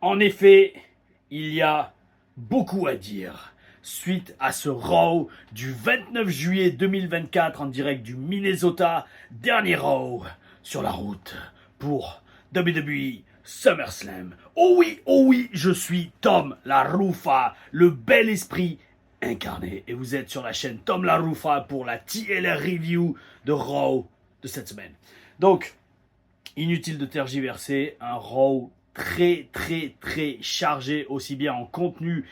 En effet, il y a beaucoup à dire suite à ce Raw du 29 juillet 2024 en direct du Minnesota, dernier Raw sur la route pour WWE SummerSlam. Oh oui, je suis Tom La Rufa, le bel esprit incarné. Et vous êtes sur la chaîne Tom La Rufa pour la TLR Review de Raw de cette semaine. Donc, inutile de tergiverser, un Raw très chargé aussi bien en contenu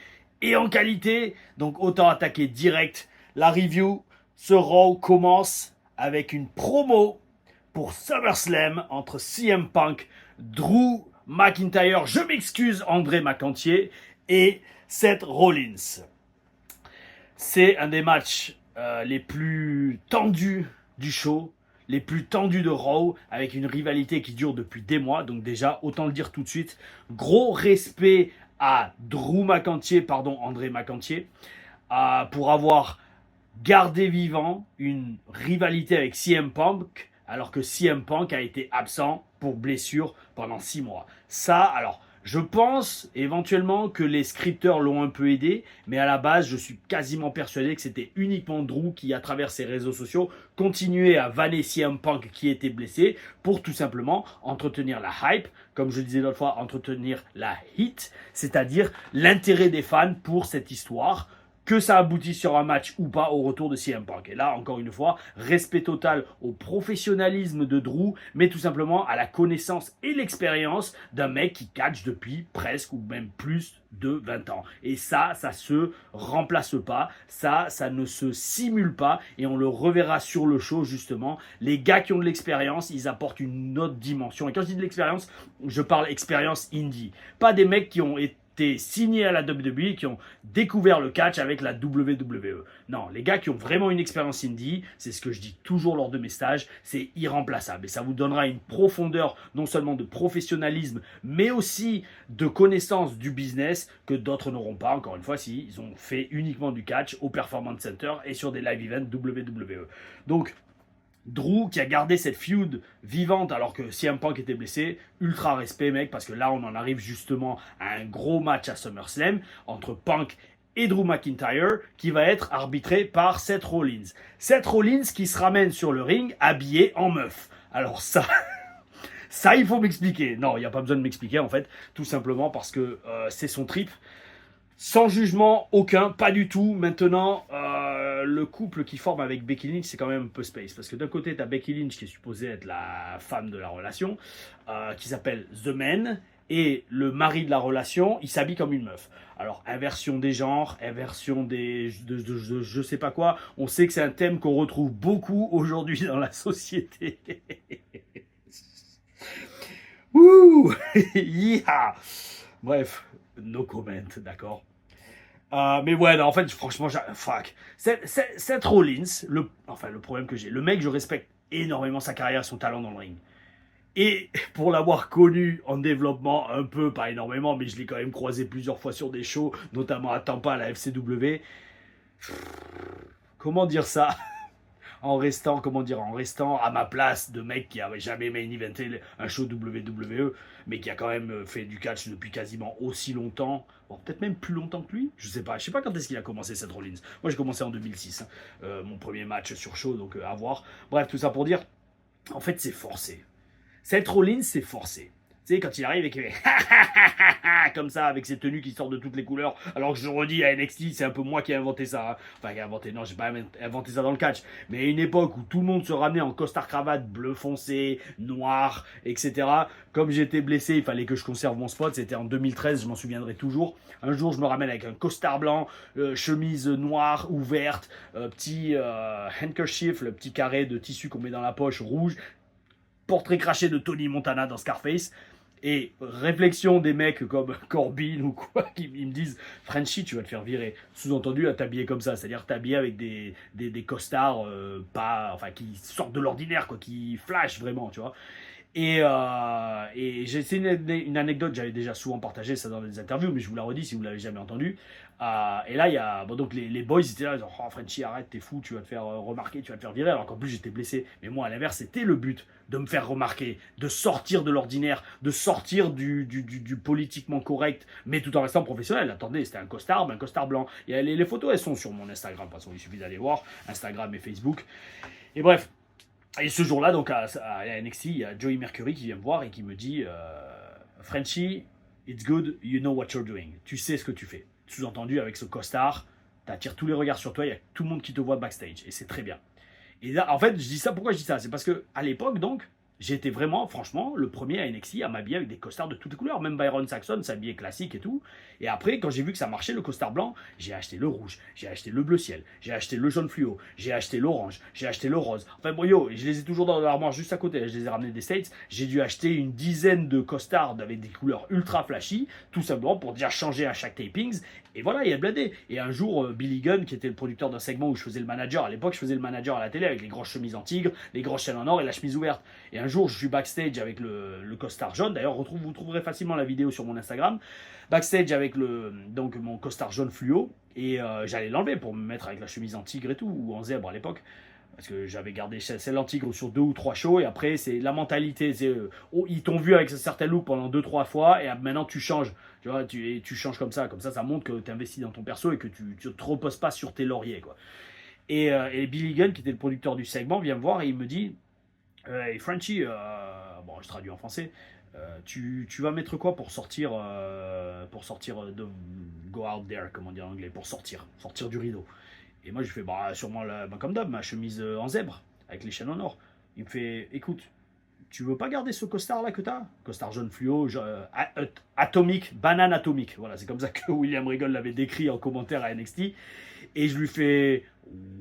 et en qualité, donc autant attaquer direct la review. Ce Raw commence avec une promo pour SummerSlam entre CM Punk, Drew McIntyre, je m'excuse André McAntier, et Seth Rollins. C'est un des matchs les plus tendus du show, les plus tendus de Raw, avec une rivalité qui dure depuis des mois. Donc déjà, autant le dire tout de suite, gros respect à André McAntier, pour avoir gardé vivant une rivalité avec CM Punk, alors que CM Punk a été absent pour blessure pendant 6 mois. Ça, alors, je pense éventuellement que les scripteurs l'ont un peu aidé, mais à la base, je suis quasiment persuadé que c'était uniquement Drew qui, à travers ses réseaux sociaux, continuait à vanner CM Punk qui était blessé pour tout simplement entretenir la hype, comme je disais l'autre fois, entretenir la hit, c'est-à-dire l'intérêt des fans pour cette histoire, que ça aboutisse sur un match ou pas au retour de CM Punk. Et là, encore une fois, respect total au professionnalisme de Drew, mais tout simplement à la connaissance et l'expérience d'un mec qui catch depuis presque ou même plus de 20 ans. Et ça se remplace pas, ça ne se simule pas, et on le reverra sur le show justement. Les gars qui ont de l'expérience, ils apportent une autre dimension. Et quand je dis de l'expérience, je parle expérience indie. Pas des mecs qui ont été signés à la WWE, qui ont découvert le catch avec la WWE. Non, les gars qui ont vraiment une expérience indie, c'est ce que je dis toujours lors de mes stages, c'est irremplaçable. Et ça vous donnera une profondeur non seulement de professionnalisme, mais aussi de connaissance du business que d'autres n'auront pas, encore une fois, s'ils ont fait uniquement du catch au Performance Center et sur des live events WWE. Donc, Drew qui a gardé cette feud vivante alors que CM Punk était blessé, ultra respect mec, parce que là on en arrive justement à un gros match à SummerSlam entre Punk et Drew McIntyre qui va être arbitré par Seth Rollins. Seth Rollins qui se ramène sur le ring habillé en meuf. Alors ça, ça il faut m'expliquer. Non, il n'y a pas besoin de m'expliquer en fait, tout simplement parce que c'est son trip. Sans jugement aucun, pas du tout. Maintenant, le couple qui forme avec Becky Lynch, c'est quand même un peu space. Parce que d'un côté, tu as Becky Lynch qui est supposée être la femme de la relation, qui s'appelle The Man. Et le mari de la relation, il s'habille comme une meuf. Alors, inversion des genres, inversion de je sais pas quoi. On sait que c'est un thème qu'on retrouve beaucoup aujourd'hui dans la société. Ouh yeah. Bref, no comment, d'accord. Mais ouais, non, en fait, franchement, fuck. Seth Rollins, le problème que j'ai, le mec, je respecte énormément sa carrière, son talent dans le ring. Et pour l'avoir connu en développement, un peu, pas énormément, mais je l'ai quand même croisé plusieurs fois sur des shows, notamment à Tampa, à la FCW. Comment dire ça? En restant à ma place de mec qui avait jamais main eventé un show WWE, mais qui a quand même fait du catch depuis quasiment aussi longtemps, bon, peut-être même plus longtemps que lui, je sais pas quand est-ce qu'il a commencé Seth Rollins. Moi j'ai commencé en 2006, mon premier match sur show, donc à voir. Bref, tout ça pour dire, en fait c'est forcé. Seth Rollins c'est forcé. Tu sais, quand il arrive et qu'il fait comme ça, avec ses tenues qui sortent de toutes les couleurs, alors que je redis à NXT, c'est un peu moi qui ai inventé ça. Hein. Enfin, qui a inventé, non, j'ai pas inventé ça dans le catch. Mais à une époque où tout le monde se ramenait en costard-cravate bleu foncé, noir, etc. Comme j'étais blessé, il fallait que je conserve mon spot. C'était en 2013, je m'en souviendrai toujours. Un jour, je me ramène avec un costard blanc, chemise noire, ouverte, petit handkerchief, le petit carré de tissu qu'on met dans la poche rouge, portrait craché de Tony Montana dans Scarface. Et réflexion des mecs comme Corbin ou quoi, qui me disent Frenchy, tu vas te faire virer. Sous-entendu, à t'habiller comme ça, c'est-à-dire t'habiller avec des costards pas, enfin, qui sortent de l'ordinaire, quoi, qui flashent vraiment, tu vois. Et c'est une anecdote, j'avais déjà souvent partagé ça dans des interviews, mais je vous la redis si vous ne l'avez jamais entendue. Et là, il y a bon, donc les boys étaient là, genre, oh Frenchie, arrête, t'es fou, tu vas te faire remarquer, tu vas te faire virer, alors qu'en plus j'étais blessé. Mais moi, à l'inverse, c'était le but de me faire remarquer, de sortir de l'ordinaire, de sortir du politiquement correct, mais tout en restant professionnel. Attendez, c'était un costard blanc. Les photos, elles sont sur mon Instagram, de toute façon, il suffit d'aller voir, Instagram et Facebook. Et bref, et ce jour-là, donc à NXT, il y a Joey Mercury qui vient me voir et qui me dit Frenchie, it's good, you know what you're doing. Tu sais ce que tu fais. Sous-entendu, avec ce costard, t'attires tous les regards sur toi, il y a tout le monde qui te voit backstage. Et c'est très bien. Et là, en fait, je dis ça, pourquoi je dis ça? C'est parce que à l'époque, donc, j'étais vraiment, franchement, le premier à NXT à m'habiller avec des costards de toutes les couleurs. Même Byron Saxon s'habillait classique et tout. Et après, quand j'ai vu que ça marchait, le costard blanc, j'ai acheté le rouge, j'ai acheté le bleu ciel, j'ai acheté le jaune fluo, j'ai acheté l'orange, j'ai acheté le rose. Enfin bon, yo, je les ai toujours dans l'armoire juste à côté. Je les ai ramenés des States. J'ai dû acheter une dizaine de costards avec des couleurs ultra flashy, tout simplement pour déjà changer à chaque tapings. Et voilà, il y a blindé. Et un jour, Billy Gunn, qui était le producteur d'un segment où je faisais le manager, à l'époque, je faisais le manager à la télé avec les grosses chemises en tigre, les grosses chaînes en or et la chemise ouverte. Et un jour, je suis backstage avec le costard jaune. D'ailleurs, vous trouverez facilement la vidéo sur mon Instagram. Backstage avec donc mon costard jaune fluo. Et j'allais l'enlever pour me mettre avec la chemise en tigre et tout, ou en zèbre à l'époque. Parce que j'avais gardé celle en tigre sur 2 ou 3 shows. Et après, c'est la mentalité. C'est, ils t'ont vu avec un certain look pendant 2-3 fois. Et maintenant, tu changes. Tu vois, tu changes comme ça. Comme ça montre que tu investis dans ton perso et que tu ne te reposes pas sur tes lauriers, quoi. Et Billy Gunn, qui était le producteur du segment, vient me voir et il me dit Hey Frenchie, bon, je traduis en français. Tu vas mettre quoi pour sortir de go out there, comme on dit en anglais, pour sortir du rideau. Et moi je fais sûrement comme d'hab, ma chemise en zèbre avec les chaînes en or. Il me fait écoute, tu veux pas garder ce costard là que t'as, costard jaune fluo, atomique, banane atomique. Voilà, c'est comme ça que William Regal l'avait décrit en commentaire à NXT. Et je lui fais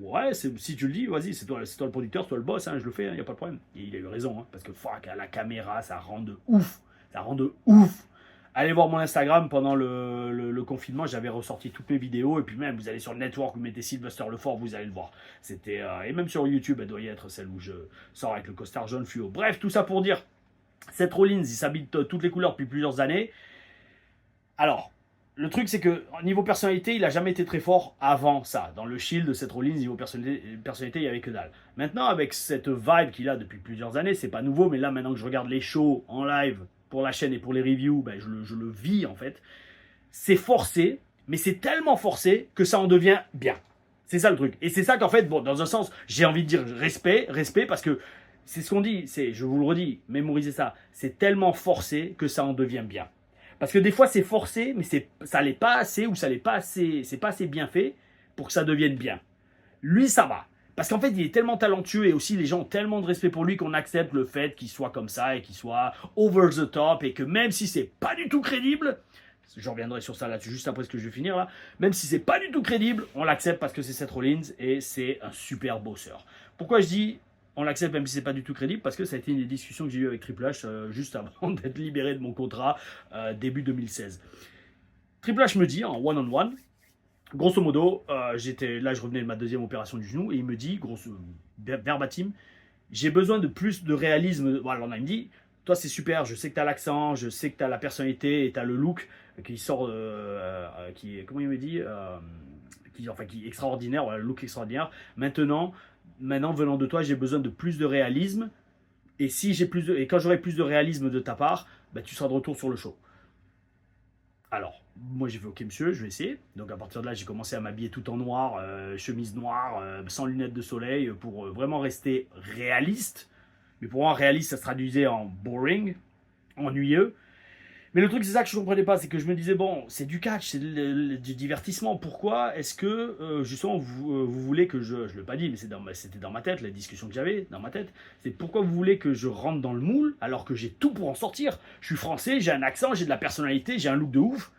ouais, si tu le dis, vas-y, c'est toi le producteur, c'est toi le boss, hein, je le fais, il n'y a pas de problème. Et il a eu raison, hein, parce que fuck, à la caméra, ça rend de ouf. Ça rend de ouf. Allez voir mon Instagram pendant le confinement, j'avais ressorti toutes mes vidéos. Et puis même, vous allez sur le network, vous mettez Sylvester Lefort, vous allez le voir. C'était et même sur YouTube, elle doit y être celle où je sors avec le costard jaune fluo. Bref, tout ça pour dire, Seth Rollins, il s'habille toutes les couleurs depuis plusieurs années. Alors, le truc, c'est que niveau personnalité, il n'a jamais été très fort avant ça. Dans le Shield de Seth Rollins, niveau personnalité, il n'y avait que dalle. Maintenant, avec cette vibe qu'il a depuis plusieurs années, c'est pas nouveau, mais là, maintenant que je regarde les shows en live pour la chaîne et pour les reviews, ben, je le vis en fait. C'est forcé, mais c'est tellement forcé que ça en devient bien. C'est ça le truc. Et c'est ça qu'en fait, bon, dans un sens, j'ai envie de dire respect, parce que c'est ce qu'on dit, je vous le redis, mémorisez ça, c'est tellement forcé que ça en devient bien. Parce que des fois, c'est forcé, mais ça n'est pas assez, ou ça n'est pas assez, c'est pas assez bien fait pour que ça devienne bien. Lui, ça va. Parce qu'en fait, il est tellement talentueux et aussi les gens ont tellement de respect pour lui qu'on accepte le fait qu'il soit comme ça et qu'il soit over the top et que même si c'est pas du tout crédible, je reviendrai sur ça là-dessus juste après ce que je vais finir là, même si c'est pas du tout crédible, on l'accepte parce que c'est Seth Rollins et c'est un super bosseur. Pourquoi je dis on l'accepte même si c'est pas du tout crédible? Parce que ça a été une des discussions que j'ai eues avec Triple H juste avant d'être libéré de mon contrat début 2016. Triple H me dit en one-on-one, grosso modo, je revenais de ma deuxième opération du genou et il me dit, verbatim, j'ai besoin de plus de réalisme. Voilà, il me dit, toi c'est super, je sais que tu as l'accent, je sais que tu as la personnalité et tu as le look qui sort, comment il me dit, qui est extraordinaire, voilà, le look extraordinaire. Maintenant, venant de toi, j'ai besoin de plus de réalisme et quand j'aurai plus de réalisme de ta part, bah, tu seras de retour sur le show. Alors, moi j'ai fait ok monsieur, je vais essayer. Donc à partir de là, j'ai commencé à m'habiller tout en noir, chemise noire, sans lunettes de soleil, pour vraiment rester réaliste. Mais pour moi, réaliste, ça se traduisait en boring, ennuyeux. Mais le truc, c'est ça que je ne comprenais pas, c'est que je me disais, bon, c'est du catch, c'est du divertissement. Pourquoi est-ce que, justement, vous voulez que je ne l'ai pas dit, mais c'était dans ma tête, la discussion que j'avais dans ma tête, c'est pourquoi vous voulez que je rentre dans le moule alors que j'ai tout pour en sortir. Je suis français, j'ai un accent, j'ai de la personnalité, j'ai un look de ouf.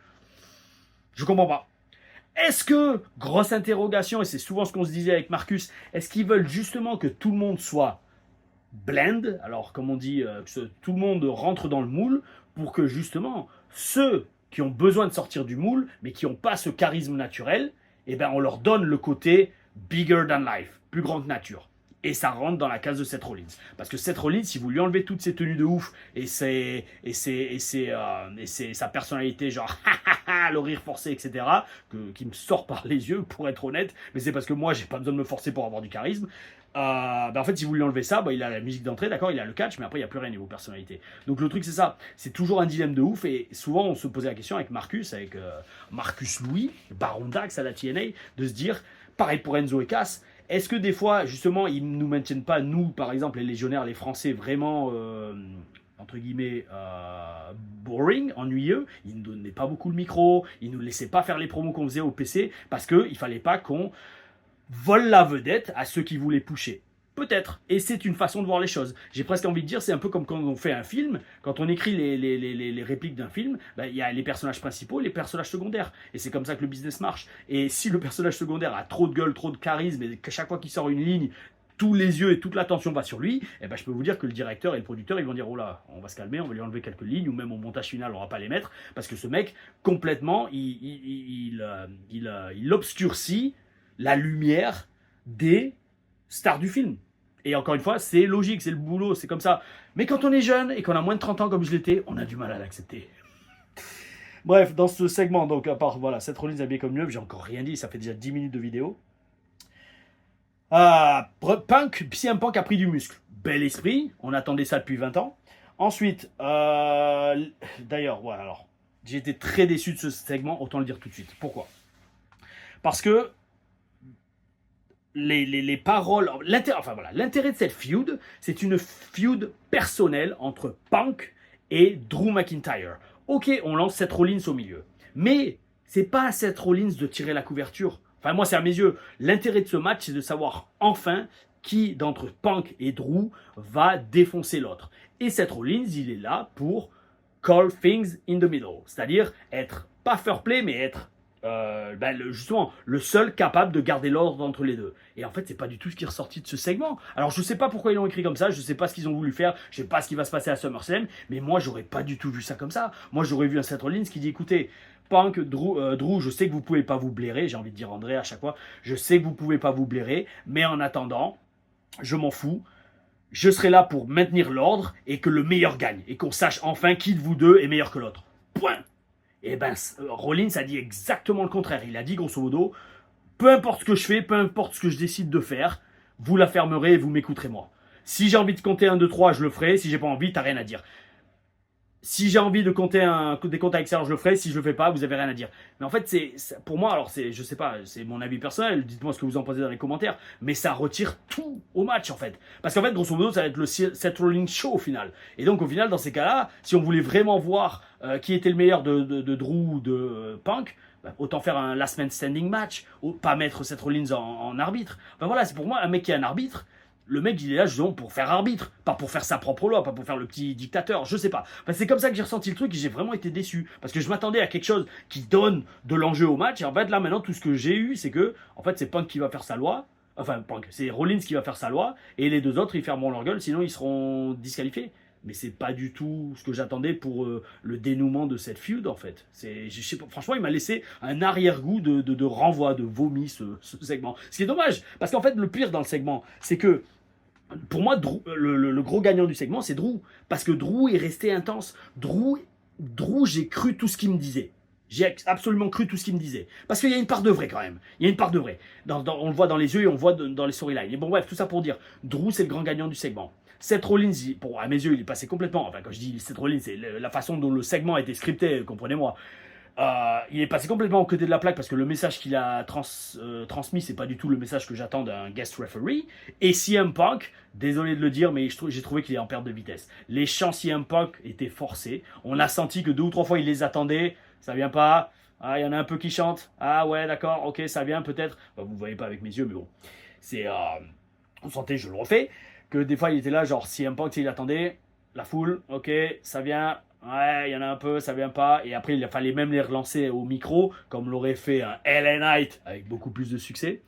Je comprends pas. Est-ce que, grosse interrogation, et c'est souvent ce qu'on se disait avec Marcus, est-ce qu'ils veulent justement que tout le monde soit blend, alors comme on dit, que tout le monde rentre dans le moule, pour que justement, ceux qui ont besoin de sortir du moule, mais qui n'ont pas ce charisme naturel, eh ben on leur donne le côté bigger than life, plus grande nature. Et ça rentre dans la case de Seth Rollins. Parce que Seth Rollins, si vous lui enlevez toutes ses tenues de ouf et sa personnalité, genre le rire forcé, etc., qui me sort par les yeux, pour être honnête, mais c'est parce que moi, j'ai pas besoin de me forcer pour avoir du charisme. En fait, si vous lui enlevez ça, il a la musique d'entrée, d'accord, il a le catch, mais après, il n'y a plus rien niveau personnalité. Donc le truc, c'est ça. C'est toujours un dilemme de ouf. Et souvent, on se posait la question avec Marcus Louis, Baron Dax à la TNA, de se dire, pareil pour Enzo et Cass, est-ce que des fois, justement, ils ne nous maintiennent pas, nous, par exemple, les légionnaires, les Français, vraiment, entre guillemets, boring, ennuyeux. Ils ne donnaient pas beaucoup le micro, ils ne nous laissaient pas faire les promos qu'on faisait au PC, parce qu'il ne fallait pas qu'on vole la vedette à ceux qui voulaient pusher. Peut-être. Et c'est une façon de voir les choses. J'ai presque envie de dire, c'est un peu comme quand on fait un film, quand on écrit les répliques d'un film, il y a les personnages principaux et les personnages secondaires. Et c'est comme ça que le business marche. Et si le personnage secondaire a trop de gueule, trop de charisme, et que chaque fois qu'il sort une ligne, tous les yeux et toute l'attention va sur lui, je peux vous dire que le directeur et le producteur, ils vont dire, oh là, on va se calmer, on va lui enlever quelques lignes, ou même au montage final, on va pas les mettre, parce que ce mec, complètement, il obscurcit la lumière des stars du film. Et encore une fois, c'est logique, c'est le boulot, c'est comme ça. Mais quand on est jeune et qu'on a moins de 30 ans comme je l'étais, on a du mal à l'accepter. Bref, dans ce segment, donc à part, voilà, Seth Rollins habillé comme neuf, j'ai encore rien dit, ça fait déjà 10 minutes de vidéo. CM Punk a pris du muscle. Bel esprit, on attendait ça depuis 20 ans. Ensuite, d'ailleurs, voilà, alors, j'ai été très déçu de ce segment, autant le dire tout de suite. Pourquoi ? Parce que les paroles, l'intérêt de cette feud, c'est une feud personnelle entre Punk et Drew McIntyre. Ok, on lance Seth Rollins au milieu, mais c'est pas à Seth Rollins de tirer la couverture. Enfin, moi, c'est à mes yeux. L'intérêt de ce match, c'est de savoir enfin qui d'entre Punk et Drew va défoncer l'autre. Et Seth Rollins, il est là pour call things in the middle, c'est-à-dire être pas fair play, mais être justement le seul capable de garder l'ordre entre les deux. Et en fait, c'est pas du tout ce qui est ressorti de ce segment. Alors, je sais pas pourquoi ils l'ont écrit comme ça, je sais pas ce qu'ils ont voulu faire, je sais pas ce qui va se passer à SummerSlam, mais moi, j'aurais pas du tout vu ça comme ça. Moi, j'aurais vu un Seth Rollins qui dit, écoutez, Punk, Drew, je sais que vous pouvez pas vous blairer, j'ai envie de dire André à chaque fois, je sais que vous pouvez pas vous blairer, mais en attendant, je m'en fous. Je serai là pour maintenir l'ordre et que le meilleur gagne. Et qu'on sache enfin qui de vous deux est meilleur que l'autre. Point. Et Rollins a dit exactement le contraire. Il a dit grosso modo, peu importe ce que je fais, peu importe ce que je décide de faire, vous la fermerez et vous m'écouterez moi. Si j'ai envie de compter 1, 2, 3, je le ferai. Si j'ai pas envie, t'as rien à dire. Si j'ai envie de compter des comptes avec ça, je le ferai. Si je le fais pas, vous avez rien à dire. Mais en fait, pour moi, alors je sais pas, c'est mon avis personnel. Dites-moi ce que vous en pensez dans les commentaires. Mais ça retire tout au match en fait. Parce qu'en fait, grosso modo, ça va être le Seth Rollins show au final. Et donc au final, dans ces cas-là, si on voulait vraiment voir qui était le meilleur de Drew ou de Punk, autant faire un last man standing match, pas mettre Seth Rollins en arbitre. Voilà, c'est pour moi un mec qui est un arbitre. Le mec, il est là justement pour faire arbitre, pas pour faire sa propre loi, pas pour faire le petit dictateur, je sais pas. C'est comme ça que j'ai ressenti le truc et j'ai vraiment été déçu. Parce que je m'attendais à quelque chose qui donne de l'enjeu au match. Et en fait, là, maintenant, tout ce que j'ai eu, c'est que, en fait, c'est Punk qui va faire sa loi. Enfin, Punk, c'est Rollins qui va faire sa loi. Et les deux autres, ils fermeront leur gueule, sinon ils seront disqualifiés. Mais c'est pas du tout ce que j'attendais pour le dénouement de cette feud, en fait. Je sais pas, franchement, il m'a laissé un arrière-goût de renvoi, de vomi, ce segment. Ce qui est dommage, parce qu'en fait, le pire dans le segment, c'est que pour moi, le gros gagnant du segment, c'est Drew. Parce que Drew est resté intense. Drew, j'ai cru tout ce qu'il me disait. J'ai absolument cru tout ce qu'il me disait. Parce qu'il y a une part de vrai quand même. Il y a une part de vrai. On le voit dans les yeux et on le voit dans les storylines. Et bon, bref, tout ça pour dire, Drew, c'est le grand gagnant du segment. Seth Rollins, à mes yeux, il est passé complètement. Enfin, quand je dis Seth Rollins, c'est la façon dont le segment a été scripté, comprenez-moi. Il est passé complètement aux côtés de la plaque parce que le message qu'il a transmis, c'est pas du tout le message que j'attends d'un guest referee. Et CM Punk, désolé de le dire, mais j'ai trouvé qu'il est en perte de vitesse. Les chants CM Punk étaient forcés. On a senti que 2 ou 3 fois il les attendait. Ça vient pas. Ah, il y en a un peu qui chantent. Ah ouais, d'accord, ok, ça vient peut-être. Vous voyez pas avec mes yeux, mais bon. On sentait, je le refais, que des fois il était là, genre CM Punk, il attendait. La foule, ok, ça vient. Ouais, il y en a un peu, ça vient pas. Et après, il fallait même les relancer au micro, comme l'aurait fait un LA Knight avec beaucoup plus de succès.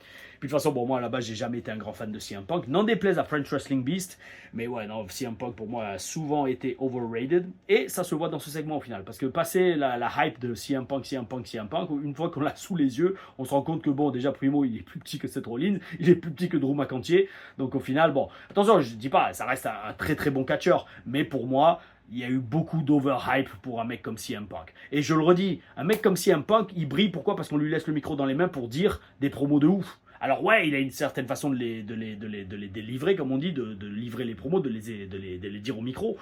Puis de toute façon, bon, moi, à la base, j'ai jamais été un grand fan de CM Punk. N'en déplaise à French Wrestling Beast. Mais ouais, non, CM Punk, pour moi, a souvent été overrated. Et ça se voit dans ce segment, au final. Parce que passer la hype de CM Punk, une fois qu'on l'a sous les yeux, on se rend compte que, bon, déjà, Primo, il est plus petit que Seth Rollins. Il est plus petit que Drew McIntyre. Donc, au final, bon, attention, je dis pas, ça reste un très, très bon catcheur. Mais pour moi, il y a eu beaucoup d'overhype pour un mec comme CM Punk. Et je le redis, un mec comme CM Punk, il brille. Pourquoi? Parce qu'on lui laisse le micro dans les mains pour dire des promos de ouf. Alors ouais, il a une certaine façon de les délivrer, comme on dit, de livrer les promos, de les dire au micro.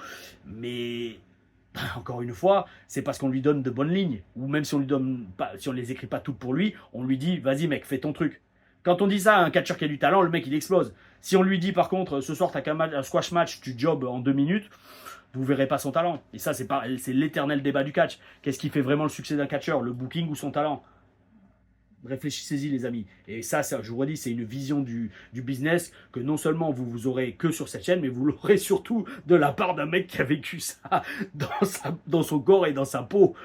Mais encore une fois, c'est parce qu'on lui donne de bonnes lignes. Ou même si on lui donne pas, si on les écrit pas toutes pour lui, on lui dit, vas-y mec, fais ton truc. Quand on dit ça à un catcheur qui a du talent, le mec il explose. Si on lui dit par contre, ce soir t'as un squash match, tu jobs en 2 minutes, vous verrez pas son talent. Et ça, c'est l'éternel débat du catch. Qu'est-ce qui fait vraiment le succès d'un catcheur, le booking ou son talent? Réfléchissez-y les amis. Et ça, je vous redis, c'est une vision du business que non seulement vous aurez que sur cette chaîne, mais vous l'aurez surtout de la part d'un mec qui a vécu ça dans son corps et dans sa peau.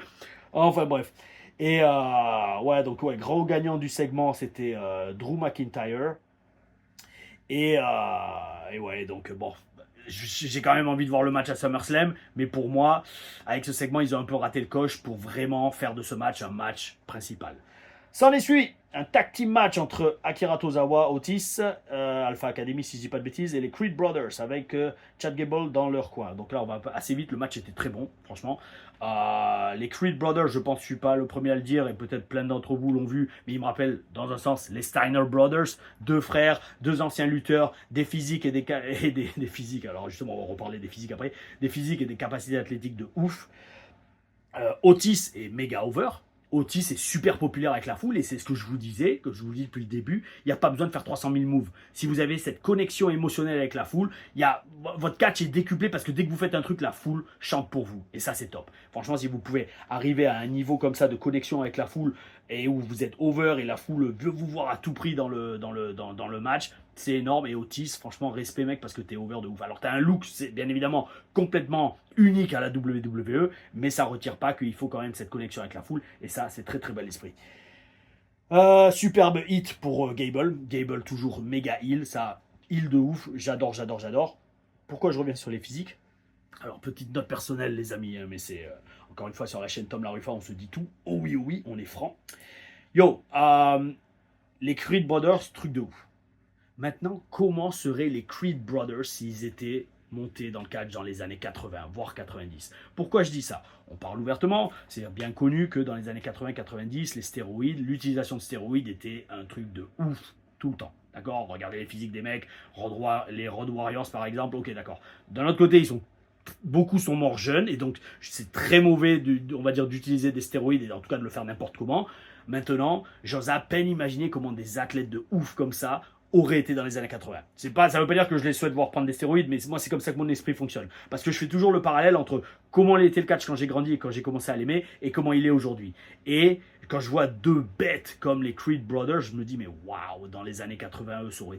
Enfin bref. Et ouais, donc ouais, grand gagnant du segment, c'était Drew McIntyre. Et ouais, donc bon, j'ai quand même envie de voir le match à SummerSlam, mais pour moi, avec ce segment, ils ont un peu raté le coche pour vraiment faire de ce match un match principal. Ça en est suivi un tag team match entre Akira Tozawa, Otis, Alpha Academy si je dis pas de bêtises, et les Creed Brothers avec Chad Gable dans leur coin. Donc là on va assez vite, le match était très bon, franchement. Les Creed Brothers, je pense que je suis pas le premier à le dire, et peut-être plein d'entre vous l'ont vu, mais ils me rappellent dans un sens les Steiner Brothers, 2 frères, 2 anciens lutteurs, des physiques et des physiques, alors justement on va reparler des physiques après, des physiques et des capacités athlétiques de ouf. Otis est méga over. Otis est super populaire avec la foule et c'est ce que je vous disais, que je vous dis depuis le début. Il n'y a pas besoin de faire 300 000 moves. Si vous avez cette connexion émotionnelle avec la foule, votre catch est décuplé parce que dès que vous faites un truc, la foule chante pour vous. Et ça, c'est top. Franchement, si vous pouvez arriver à un niveau comme ça de connexion avec la foule et où vous êtes over et la foule veut vous voir à tout prix dans le match, c'est énorme. Et Otis, franchement, respect mec parce que t'es over de ouf. Alors t'as un look, c'est bien évidemment complètement unique à la WWE, mais ça retire pas qu'il faut quand même cette connexion avec la foule. Et ça, c'est très très bel esprit. Superbe hit pour Gable. Gable toujours méga heal, ça heal de ouf. J'adore, j'adore, j'adore. Pourquoi je reviens sur les physiques? Alors, petite note personnelle, les amis, mais c'est encore une fois sur la chaîne Tom Larufa, on se dit tout. Oh oui, on est franc. Yo, les Creed Brothers, truc de ouf. Maintenant, comment seraient les Creed Brothers s'ils étaient montés dans le catch dans les années 80, voire 90? Pourquoi je dis ça? On parle ouvertement, c'est bien connu que dans les années 80-90, les stéroïdes, l'utilisation de stéroïdes était un truc de ouf tout le temps. D'accord? Regardez les physiques des mecs, les Road Warriors par exemple, ok d'accord. D'un autre côté, beaucoup sont morts jeunes et donc c'est très mauvais, on va dire, d'utiliser des stéroïdes et en tout cas de le faire n'importe comment. Maintenant, j'ose à peine imaginer comment des athlètes de ouf comme ça auraient été dans les années 80. Ça veut pas dire que je les souhaite voir prendre des stéroïdes, mais moi c'est comme ça que mon esprit fonctionne. Parce que je fais toujours le parallèle entre comment était le catch quand j'ai grandi et quand j'ai commencé à l'aimer et comment il est aujourd'hui. Et quand je vois 2 bêtes comme les Creed Brothers, je me dis mais waouh, dans les années 80, eux, ça aurait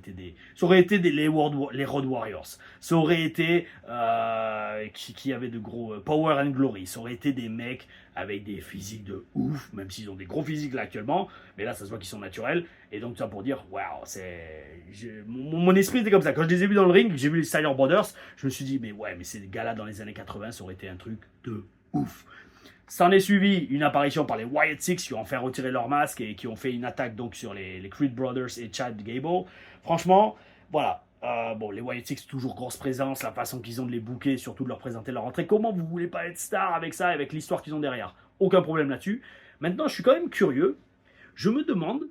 été les Road Warriors. Ça aurait été qui avait de gros Power and Glory. Ça aurait été des mecs avec des physiques de ouf, même s'ils ont des gros physiques là actuellement, mais là ça se voit qu'ils sont naturels. Et donc ça pour dire waouh, mon esprit était comme ça. Quand je les ai vus dans le ring, j'ai vu les Steiner Brothers, je me suis dit mais ouais, mais ces gars-là dans les années 80, ça aurait été un truc de ouf. S'en est suivi une apparition par les Wyatt Six qui ont fait retirer leur masque et qui ont fait une attaque donc sur les Creed Brothers et Chad Gable. Franchement, voilà. Bon, les Wyatt Six, toujours grosse présence, la façon qu'ils ont de les booker, surtout de leur présenter leur entrée. Comment vous voulez pas être star avec ça, avec l'histoire qu'ils ont derrière? Aucun problème là-dessus. Maintenant, je suis quand même curieux. Je me demande,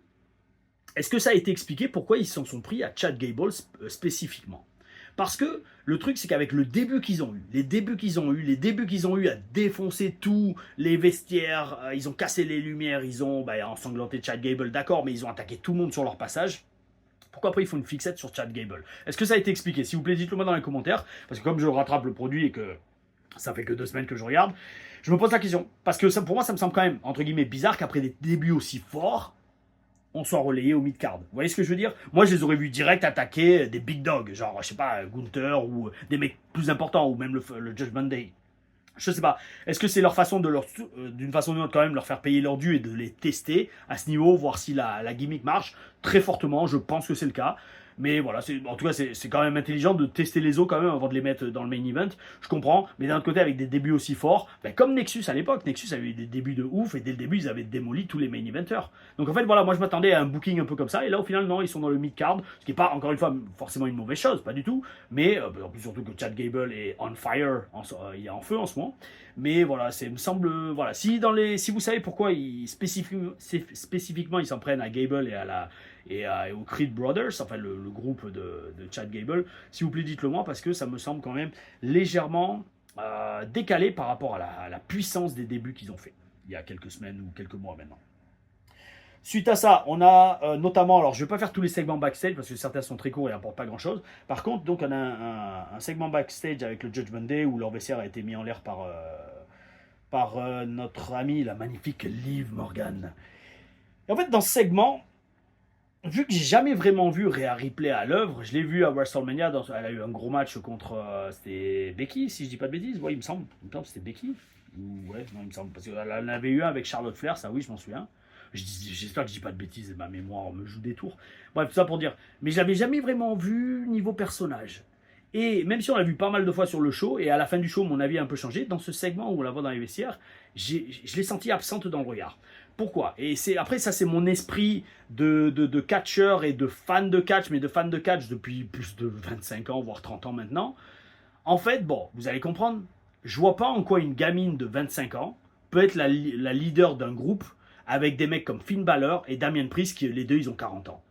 est-ce que ça a été expliqué pourquoi ils s'en sont pris à Chad Gable spécifiquement? Parce que le truc, c'est qu'avec le début qu'ils ont eu, les débuts qu'ils ont eu à défoncer tous les vestiaires, ils ont cassé les lumières, ils ont ensanglanté Chad Gable, d'accord, mais ils ont attaqué tout le monde sur leur passage. Pourquoi après ils font une fixette sur Chad Gable? Est-ce que ça a été expliqué? S'il vous plaît, dites-le moi dans les commentaires, parce que comme je rattrape le produit et que ça fait que 2 semaines que je regarde, je me pose la question. Parce que pour moi, ça me semble quand même, entre guillemets, bizarre qu'après des débuts aussi forts, on soit relayé au mid-card. Vous voyez ce que je veux dire? Moi, je les aurais vus direct attaquer des big dogs, genre, je sais pas, Gunther ou des mecs plus importants, ou même le Judgment Day. Je sais pas. Est-ce que c'est leur façon de d'une façon ou d'une autre quand même leur faire payer leur dû et de les tester à ce niveau, voir si la gimmick marche très fortement. Je pense que c'est le cas. Mais voilà, en tout cas, c'est quand même intelligent de tester les os quand même avant de les mettre dans le main event. Je comprends. Mais d'un autre côté, avec des débuts aussi forts, ben, comme Nexus à l'époque, Nexus avait eu des débuts de ouf et dès le début, ils avaient démoli tous les main eventers. Donc en fait, voilà, moi je m'attendais à un booking un peu comme ça. Et là, au final, non, ils sont dans le mid-card. Ce qui n'est pas, encore une fois, forcément une mauvaise chose, pas du tout. Mais en plus, surtout que Chad Gable est on fire, il est en feu en ce moment. Mais voilà, il me semble. Voilà, si vous savez pourquoi spécifiquement ils s'en prennent à Gable et aux Creed Brothers, enfin le groupe de Chad Gable, s'il vous plaît, dites-le moi parce que ça me semble quand même légèrement décalé par rapport à la puissance des débuts qu'ils ont fait il y a quelques semaines ou quelques mois maintenant. Suite à ça, on a notamment, alors je ne vais pas faire tous les segments backstage parce que certains sont très courts et n'apportent pas grand chose. Par contre, donc on a un segment backstage avec le Judgment Day où leur vestiaire a été mis en l'air par notre ami, la magnifique Liv Morgan. Et en fait, dans ce segment, vu que j'ai jamais vraiment vu Rhea Ripley à l'œuvre, je l'ai vu à WrestleMania, elle a eu un gros match contre c'était Becky, si je dis pas de bêtises. Ouais, il me semble que c'était Becky. Ouais, non, il me semble, parce qu'elle en avait eu un avec Charlotte Flair, ça oui, je m'en souviens. J'espère que je dis pas de bêtises, ma mémoire me joue des tours. Bref, tout ça pour dire. Mais je l'avais jamais vraiment vu niveau personnage. Et même si on l'a vu pas mal de fois sur le show, et à la fin du show, mon avis a un peu changé, dans ce segment où on la voit dans les vestiaires, je l'ai sentie absente dans le regard. Pourquoi? Et après, ça c'est mon esprit de catcheur et de fan de catch, mais de fan de catch depuis plus de 25 ans, voire 30 ans maintenant. En fait, bon, vous allez comprendre, je vois pas en quoi une gamine de 25 ans peut être la leader d'un groupe avec des mecs comme Finn Balor et Damien Priest, qui les deux, ils ont 40 ans.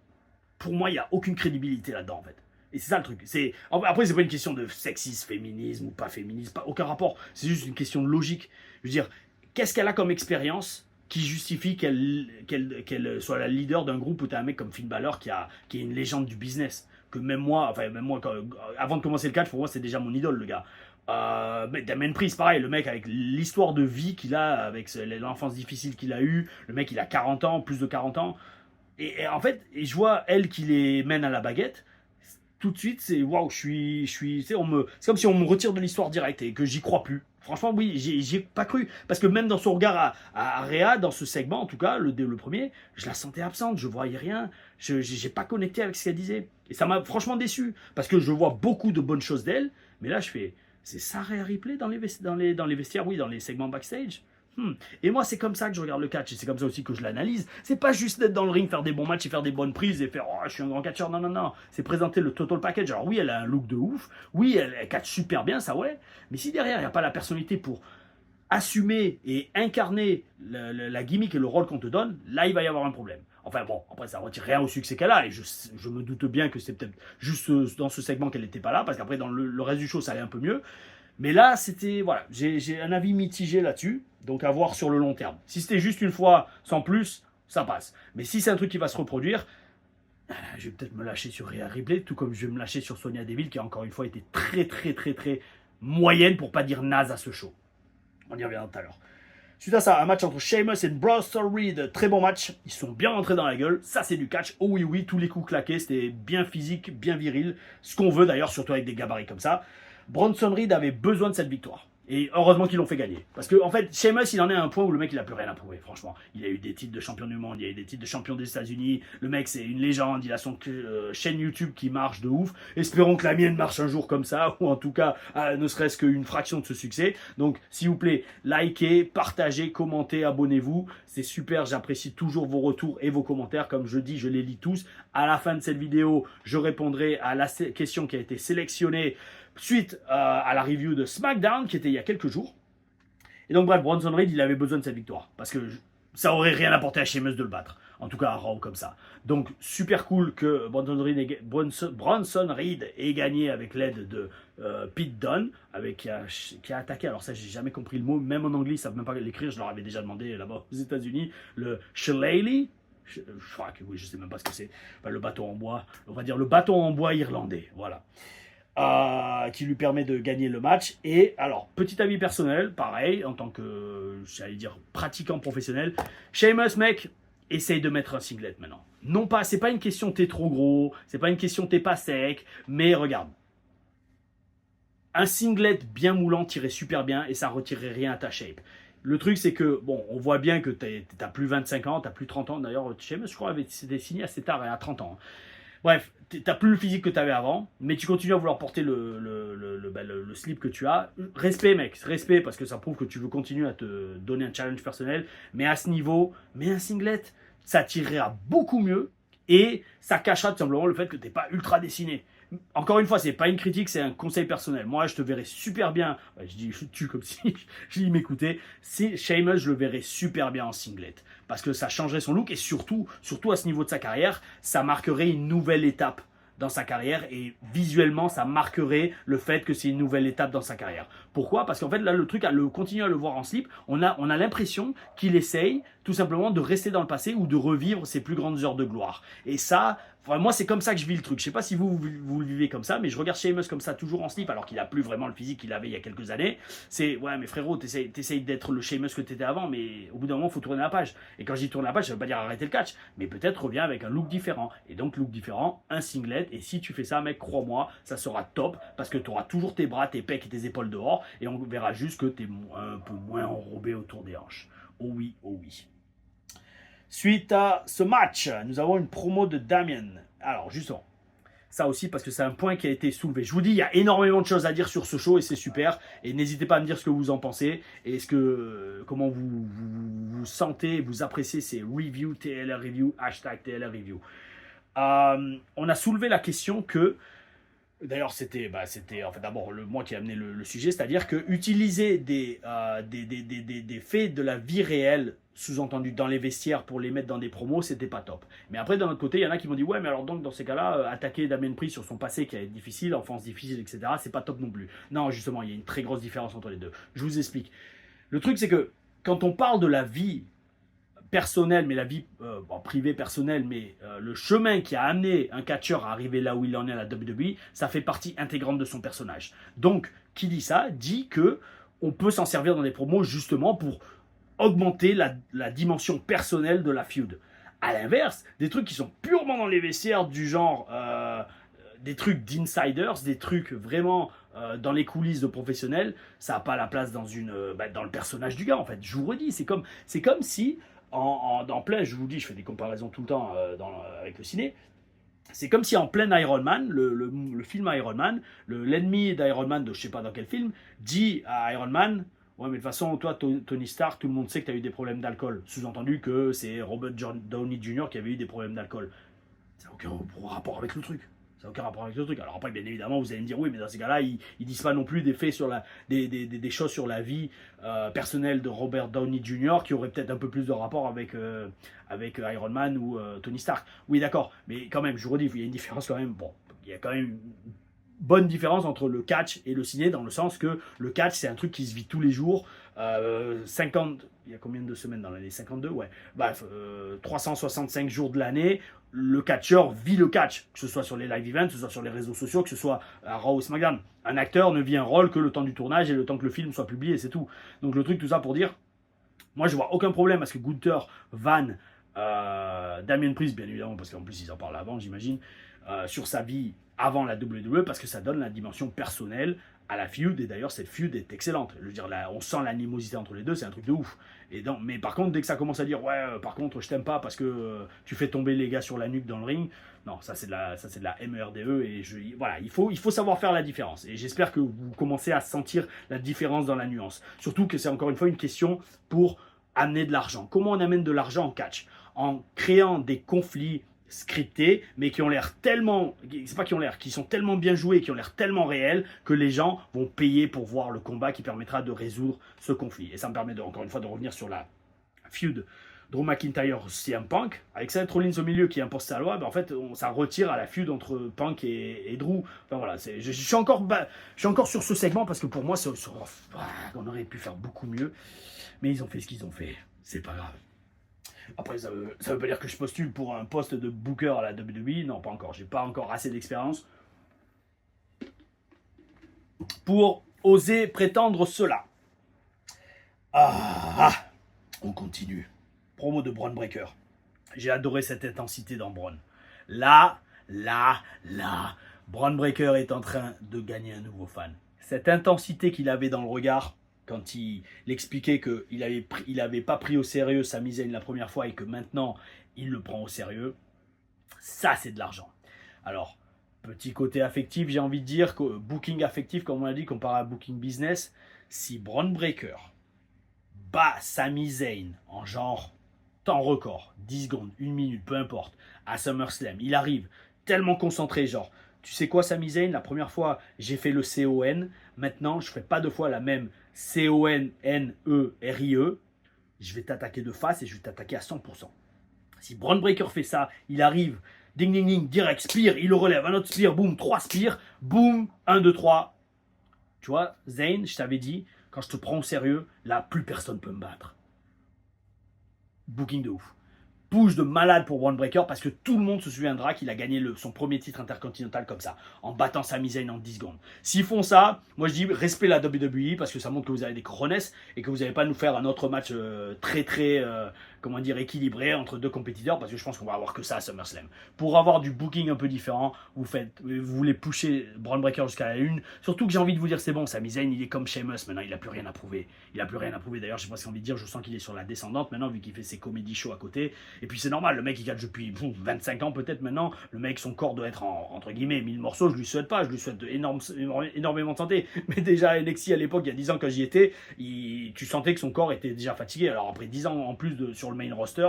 Pour moi, il n'y a aucune crédibilité là-dedans, en fait. Et c'est ça le truc. Après, c'est pas une question de sexisme, féminisme ou pas féminisme, aucun rapport. C'est juste une question de logique. Je veux dire, qu'est-ce qu'elle a comme expérience qui justifie qu'elle soit la leader d'un groupe où tu as un mec comme Finn Balor qui est une légende du business. Que même moi, avant de commencer le catch, pour moi, c'est déjà mon idole, le gars. Damien Priest, pareil, le mec avec l'histoire de vie qu'il a, avec l'enfance difficile qu'il a eue, le mec il a 40 ans, plus de 40 ans, et en fait, je vois elle qui les mène à la baguette, tout de suite c'est waouh, c'est comme si on me retire de l'histoire directe et que j'y crois plus. Franchement, oui, j'y ai pas cru. Parce que même dans son regard à Rhea, dans ce segment, en tout cas, le premier, je la sentais absente, je voyais rien, j'ai pas connecté avec ce qu'elle disait. Et ça m'a franchement déçu, parce que je vois beaucoup de bonnes choses d'elle, mais là je fais, c'est ça Rhea Ripley dans les vestiaires, oui, dans les segments backstage. Et moi, c'est comme ça que je regarde le catch, et c'est comme ça aussi que je l'analyse. C'est pas juste d'être dans le ring, faire des bons matchs et faire des bonnes prises et faire oh, je suis un grand catcheur. Non, non, non. C'est présenter le total package. Alors, oui, elle a un look de ouf. Oui, elle catch super bien, ça ouais. Mais si derrière, il n'y a pas la personnalité pour assumer et incarner la gimmick et le rôle qu'on te donne, là, il va y avoir un problème. Enfin bon, après, ça ne retire rien au succès qu'elle a. Et je me doute bien que c'est peut-être juste dans ce segment qu'elle n'était pas là, parce qu'après, dans le reste du show, ça allait un peu mieux. Mais là, c'était. Voilà, j'ai un avis mitigé là-dessus. Donc à voir sur le long terme. Si c'était juste une fois sans plus, ça passe. Mais si c'est un truc qui va se reproduire, je vais peut-être me lâcher sur Rhea Ripley, tout comme je vais me lâcher sur Sonya Deville, qui a encore une fois été très très très très moyenne, pour pas dire naze à ce show. On y reviendra tout à l'heure. Suite à ça, un match entre Sheamus et Bronson Reed. Très bon match. Ils sont bien rentrés dans la gueule. Ça, c'est du catch. Oh oui, oui, tous les coups claqués. C'était bien physique, bien viril. Ce qu'on veut d'ailleurs, surtout avec des gabarits comme ça. Bronson Reed avait besoin de cette victoire. Et heureusement qu'ils l'ont fait gagner. Parce que, en fait, Sheamus, il en est à un point où le mec, il a plus rien à prouver, franchement. Il a eu des titres de champion du monde, il a eu des titres de champion des États-Unis. Le mec, c'est une légende. Il a son chaîne YouTube qui marche de ouf. Espérons que la mienne marche un jour comme ça, ou en tout cas, ne serait-ce qu'une fraction de ce succès. Donc, s'il vous plaît, likez, partagez, commentez, abonnez-vous. C'est super, j'apprécie toujours vos retours et vos commentaires. Comme je dis, je les lis tous. À la fin de cette vidéo, je répondrai à la question qui a été sélectionnée suite à la review de SmackDown qui était il y a quelques jours. Et donc bref, Bronson Reed, il avait besoin de cette victoire parce que ça aurait rien apporté à Sheamus de le battre, en tout cas à Raw comme ça. Donc super cool que Bronson Reed ait gagné avec l'aide de Pete Dunne, qui a attaqué, alors ça j'ai jamais compris le mot, même en anglais ils savent même pas l'écrire, je leur avais déjà demandé là-bas aux États-Unis, le Shillelagh. Je crois que oui, je sais même pas ce que c'est. Enfin, le bâton en bois, on va dire le bâton en bois irlandais, voilà. Qui lui permet de gagner le match. Et alors, petit avis personnel, pareil, en tant que, j'allais dire, pratiquant professionnel, Sheamus, mec, essaye de mettre un singlet maintenant. Non pas, c'est pas une question t'es trop gros, c'est pas une question t'es pas sec, mais regarde. Un singlet bien moulant tirait super bien et ça retirait rien à ta shape. Le truc, c'est que, bon, on voit bien que t'as plus 25 ans, t'as plus 30 ans. D'ailleurs, Sheamus, je crois, avait été signé assez tard, à 30 ans. Bref, t'as plus le physique que t'avais avant, mais tu continues à vouloir porter le slip que tu as. Respect, mec, respect, parce que ça prouve que tu veux continuer à te donner un challenge personnel. Mais à ce niveau, mets un singlet, ça tirera beaucoup mieux et ça cachera tout simplement le fait que t'es pas ultra dessiné. Encore une fois, c'est pas une critique, c'est un conseil personnel. Moi, je te verrais super bien. Je dis, je tue comme si il m'écoutait. Si Sheamus, je le verrais super bien en singlet. Parce que ça changerait son look et surtout à ce niveau de sa carrière, ça marquerait une nouvelle étape dans sa carrière et visuellement, ça marquerait le fait que c'est une nouvelle étape dans sa carrière. Pourquoi? Parce qu'en fait, là, le truc, à continuer à le voir en slip, on a l'impression qu'il essaye tout simplement de rester dans le passé ou de revivre ses plus grandes heures de gloire. Et ça, enfin, moi, c'est comme ça que je vis le truc. Je sais pas si vous le vivez comme ça, mais je regarde Sheamus comme ça, toujours en slip, alors qu'il a plus vraiment le physique qu'il avait il y a quelques années. C'est, ouais, mais frérot, t'essayes d'être le Sheamus que t'étais avant, mais au bout d'un moment, faut tourner la page. Et quand je dis tourner la page, ça veut pas dire arrêter le catch, mais peut-être reviens avec un look différent. Et donc, look différent, un singlet. Et si tu fais ça, mec, crois-moi, ça sera top, parce que tu auras toujours tes bras, tes pecs et tes épaules dehors, et on verra juste que tu es un peu moins enrobé autour des hanches. Oh oui, oh oui. Suite à ce match, nous avons une promo de Damien. Alors, justement, ça aussi parce que c'est un point qui a été soulevé. Je vous dis, il y a énormément de choses à dire sur ce show et c'est super. Et n'hésitez pas à me dire ce que vous en pensez et comment vous sentez, vous appréciez ces reviews, TLR Review, hashtag TLR Review. On a soulevé la question que, d'ailleurs c'était en fait d'abord moi qui ai amené le sujet, c'est-à-dire que utiliser des faits de la vie réelle, sous-entendu dans les vestiaires pour les mettre dans des promos, c'était pas top. Mais après d'un autre côté, il y en a qui m'ont dit ouais mais alors donc dans ces cas-là, attaquer Damien Priest sur son passé qui est difficile, enfance difficile, etc. c'est pas top non plus. Non justement, il y a une très grosse différence entre les deux. Je vous explique. Le truc c'est que quand on parle de la vie personnelle, mais la vie privée personnelle, mais le chemin qui a amené un catcheur à arriver là où il en est à la WWE, ça fait partie intégrante de son personnage. Donc, qui dit ça, dit que on peut s'en servir dans des promos justement pour augmenter la dimension personnelle de la feud. À l'inverse, des trucs qui sont purement dans les vestiaires du genre des trucs d'insiders, des trucs vraiment dans les coulisses de professionnels, ça n'a pas la place dans le personnage du gars en fait. Je vous redis, c'est comme si en plein, je vous dis, je fais des comparaisons tout le temps avec le ciné. C'est comme si en plein Iron Man, le film Iron Man, l'ennemi d'Iron Man, de je sais pas dans quel film, dit à Iron Man ouais, mais de toute façon, toi, Tony Stark, tout le monde sait que tu as eu des problèmes d'alcool. Sous-entendu que c'est Robert Downey Jr. qui avait eu des problèmes d'alcool. Ça n'a aucun rapport avec le truc. Ça n'a aucun rapport avec le truc. Alors après, bien évidemment, vous allez me dire, oui, mais dans ces cas-là, ils disent pas non plus des faits sur des choses sur la vie personnelle de Robert Downey Jr. qui auraient peut-être un peu plus de rapport avec Iron Man ou Tony Stark. Oui, d'accord, mais quand même, je vous redis, il y a une différence quand même. Bon, il y a quand même une bonne différence entre le catch et le ciné, dans le sens que le catch, c'est un truc qui se vit tous les jours. 50, il y a combien de semaines dans l'année? 52, ouais. Bref, 365 jours de l'année, le catcheur vit le catch, que ce soit sur les live events, que ce soit sur les réseaux sociaux, que ce soit à Raw ou SmackDown. Un acteur ne vit un rôle que le temps du tournage et le temps que le film soit publié, c'est tout. Donc le truc, tout ça pour dire, moi je vois aucun problème à ce que Gunther, Van, Damien Priest, bien évidemment, parce qu'en plus ils en parlent avant, j'imagine, sur sa vie avant la WWE, parce que ça donne la dimension personnelle à la feud, et d'ailleurs cette feud est excellente. Je veux dire, là, on sent l'animosité entre les deux, c'est un truc de ouf. Mais par contre, dès que ça commence à dire ouais, par contre, je t'aime pas parce que tu fais tomber les gars sur la nuque dans le ring, non, ça c'est de la MERDE, et voilà, il faut savoir faire la différence. Et j'espère que vous commencez à sentir la différence dans la nuance. Surtout que c'est encore une fois une question pour amener de l'argent. Comment on amène de l'argent en catch? En créant des conflits scriptés, mais qui ont l'air tellement, c'est pas qui ont l'air, qui sont tellement bien joués, qui ont l'air tellement réels, que les gens vont payer pour voir le combat qui permettra de résoudre ce conflit. Et ça me permet encore une fois de revenir sur la feud Drew McIntyre CM Punk, avec Seth Rollins au milieu qui impose sa loi, ben en fait ça retire à la feud entre Punk et Drew. Enfin voilà, je suis encore sur ce segment parce que pour moi on aurait pu faire beaucoup mieux, mais ils ont fait ce qu'ils ont fait, c'est pas grave. Après, ça veut pas dire que je postule pour un poste de booker à la WWE. Non, pas encore. J'ai pas encore assez d'expérience pour oser prétendre cela. On continue. Promo de Bron Breakker. J'ai adoré cette intensité dans Bron. Là, Bron Breakker est en train de gagner un nouveau fan. cette intensité qu'il avait dans le regard quand il expliquait qu'il avait pas pris au sérieux Sami Zayn la première fois et que maintenant il le prend au sérieux, ça c'est de l'argent. Alors, petit côté affectif, j'ai envie de dire que booking affectif, comme on l'a dit, comparé à booking business, si Bron Breakker bat Sami Zayn en genre temps record, 10 secondes, 1 minute, peu importe, à SummerSlam, il arrive tellement concentré, genre, tu sais quoi Sami Zayn, la première fois j'ai fait le CON, maintenant je ne ferai pas deux fois la même CONNERIE, je vais t'attaquer de face et je vais t'attaquer à 100%. Si Bron Breakker fait ça, il arrive, ding ding ding, direct, spear, il le relève, un autre spear, boum, 3 spears, boum, 1, 2, 3. Tu vois, Zayn, je t'avais dit, quand je te prends au sérieux, là, plus personne peut me battre. Booking de ouf. Push de malade pour Bron Breakker parce que tout le monde se souviendra qu'il a gagné son premier titre intercontinental comme ça, en battant Sami Zayn en 10 secondes. S'ils font ça, moi je dis respect la WWE parce que ça montre que vous avez des cojones et que vous n'allez pas nous faire un autre match très comment dire, équilibré entre deux compétiteurs parce que je pense qu'on va avoir que ça à SummerSlam. Pour avoir du booking un peu différent, vous voulez pusher Bron Breakker jusqu'à la lune. Surtout que j'ai envie de vous dire c'est bon, Sami Zayn il est comme Sheamus maintenant, il n'a plus rien à prouver. Il n'a plus rien à prouver d'ailleurs, je sais pas ce qu'on a envie de dire, je sens qu'il est sur la descendante maintenant vu qu'il fait ses comédie shows à côté. Et puis c'est normal, le mec il catch depuis 25 ans peut-être maintenant, le mec son corps doit être entre guillemets 1000 morceaux, je lui souhaite pas, je lui souhaite énormément de santé. Mais déjà à NXT à l'époque, il y a 10 ans quand j'y étais, tu sentais que son corps était déjà fatigué. Alors après 10 ans en plus sur le main roster,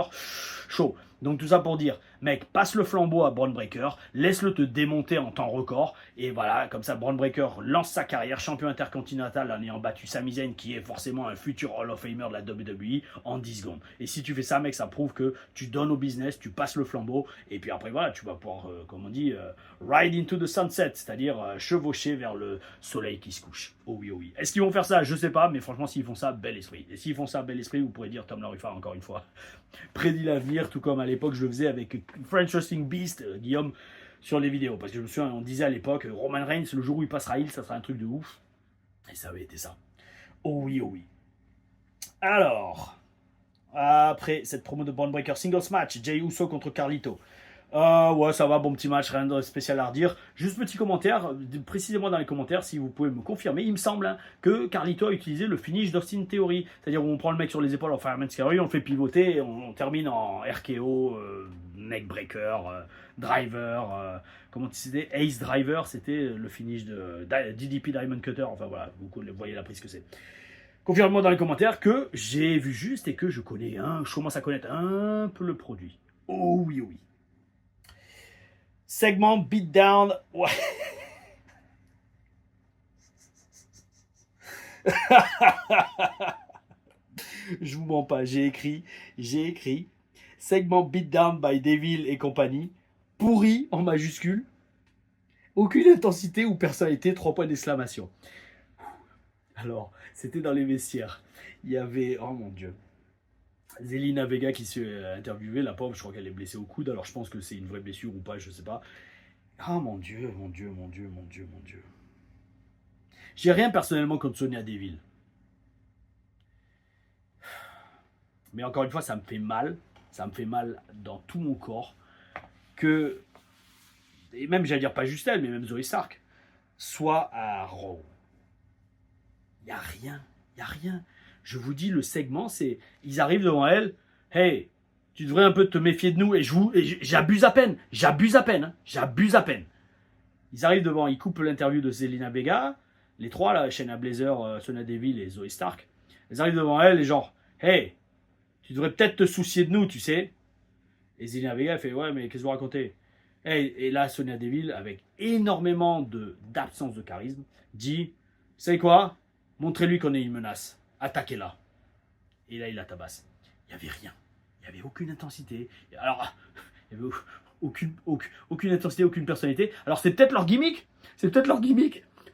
chaud. Donc tout ça pour dire, mec, passe le flambeau à Bron Breakker, laisse-le te démonter en temps record, et voilà, comme ça Bron Breakker lance sa carrière, champion intercontinental en ayant battu Sami Zayn, qui est forcément un futur Hall of Famer de la WWE, en 10 secondes. Et si tu fais ça, mec, ça prouve que tu donnes au business, tu passes le flambeau, et puis après voilà, tu vas pouvoir, comme on dit, ride into the sunset, c'est-à-dire chevaucher vers le soleil qui se couche. Oh oui, oh oui. Est-ce qu'ils vont faire ça? Je sais pas, mais franchement, s'ils font ça, bel esprit. Et s'ils font ça, bel esprit, vous pourrez dire Tom Larifa encore une fois. Prédit l'avenir, tout comme à l'époque je le faisais avec French Wrestling Beast, Guillaume, sur les vidéos. Parce que je me souviens, on disait à l'époque, Roman Reigns, le jour où il passera il, ça sera un truc de ouf. Et ça avait été ça. Oh oui, oh oui. Alors, après cette promo de Bron Breakker singles match, Jey Uso contre Carlito. Ouais, ça va, bon petit match, rien de spécial à redire. Juste petit commentaire, précisément dans les commentaires, si vous pouvez me confirmer, il me semble que Carlito a utilisé le finish d'Austin Theory. C'est-à-dire où on prend le mec sur les épaules en Fireman's Carry, on le fait pivoter et on termine en RKO, neckbreaker, driver, comment c'était, Ace Driver, c'était le finish de DDP Diamond Cutter. Enfin voilà, vous voyez la prise que c'est. Confirmez-moi dans les commentaires que j'ai vu juste et que je commence à connaître un peu le produit. Oh oui, oh oui. Segment beatdown. Ouais. Je vous mens pas, j'ai écrit segment beatdown by Devil et compagnie, pourri en majuscule, aucune intensité ou personnalité, 3 points d'exclamation. Alors, c'était dans les vestiaires. Il y avait, oh mon dieu, Zelina Vega qui s'est interviewée, la pauvre, je crois qu'elle est blessée au coude, alors je pense que c'est une vraie blessure ou pas, je sais pas. Ah mon dieu, mon dieu, mon dieu, mon dieu, mon dieu. J'ai rien personnellement contre Sonya Deville. Mais encore une fois, ça me fait mal dans tout mon corps que, et même j'allais dire pas juste elle, mais même Zoe Stark, soit à Raw. Il n'y a rien. Je vous dis, le segment, c'est, ils arrivent devant elle, hey, tu devrais un peu te méfier de nous, et j'abuse à peine. Ils arrivent devant, ils coupent l'interview de Zelina Vega, les trois, là, Shayna Baszler, Sonya Deville et Zoe Stark, ils arrivent devant elle, et genre, hey, tu devrais peut-être te soucier de nous, tu sais. Et Zelina Vega, elle fait, ouais, mais qu'est-ce que vous racontez? Et là, Sonya Deville, avec énormément d'absence de charisme, dit, vous savez quoi? Montrez-lui qu'on est une menace. Attaquez-la. Et là, il la tabasse. Il n'y avait rien. Il n'y avait aucune intensité. Alors, il n'y avait aucune intensité, aucune personnalité. Alors, c'est peut-être leur gimmick.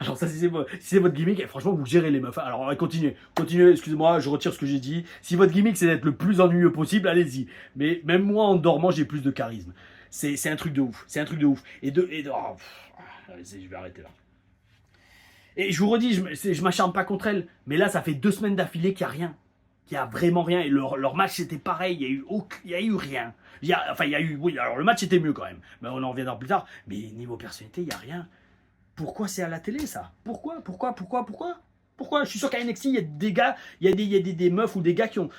Alors, ça, si c'est votre gimmick, et franchement, vous gérez les meufs. Alors, continuez, excusez-moi, je retire ce que j'ai dit. Si votre gimmick, c'est d'être le plus ennuyeux possible, allez-y. Mais même moi, en dormant, j'ai plus de charisme. C'est un truc de ouf. Je vais arrêter là. Et je vous redis, je m'acharne pas contre elle, mais là, ça fait 2 semaines d'affilée qu'il n'y a rien. Qu'il n'y a vraiment rien. Et leur match, c'était pareil. Il y a eu rien. Oui, alors le match était mieux quand même. Mais on en reviendra plus tard. Mais niveau personnalité, il n'y a rien. Pourquoi c'est à la télé, ça? Pourquoi? Je suis sûr qu'à NXT, il y a des gars, il y a des meufs ou des gars qui ont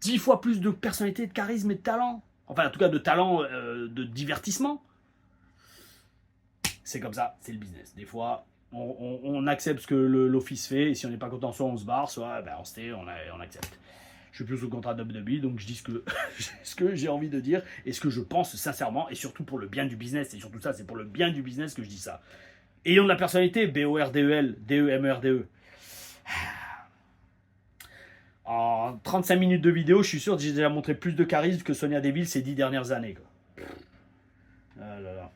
10 fois plus de personnalité, de charisme et de talent. Enfin, en tout cas, de talent de divertissement. C'est comme ça, c'est le business. Des fois, on accepte ce que l'office fait, et si on n'est pas content, soit on se barre, soit on se tait, on accepte. Je suis plus sous contrat de WWE, donc je dis ce que j'ai envie de dire, et ce que je pense sincèrement, et surtout pour le bien du business, et surtout ça, c'est pour le bien du business que je dis ça. Ayons de la personnalité, BORDEL, DEMERDE. En 35 minutes de vidéo, je suis sûr que j'ai déjà montré plus de charisme que Sonya Deville ces 10 dernières années. Quoi. Ah là là.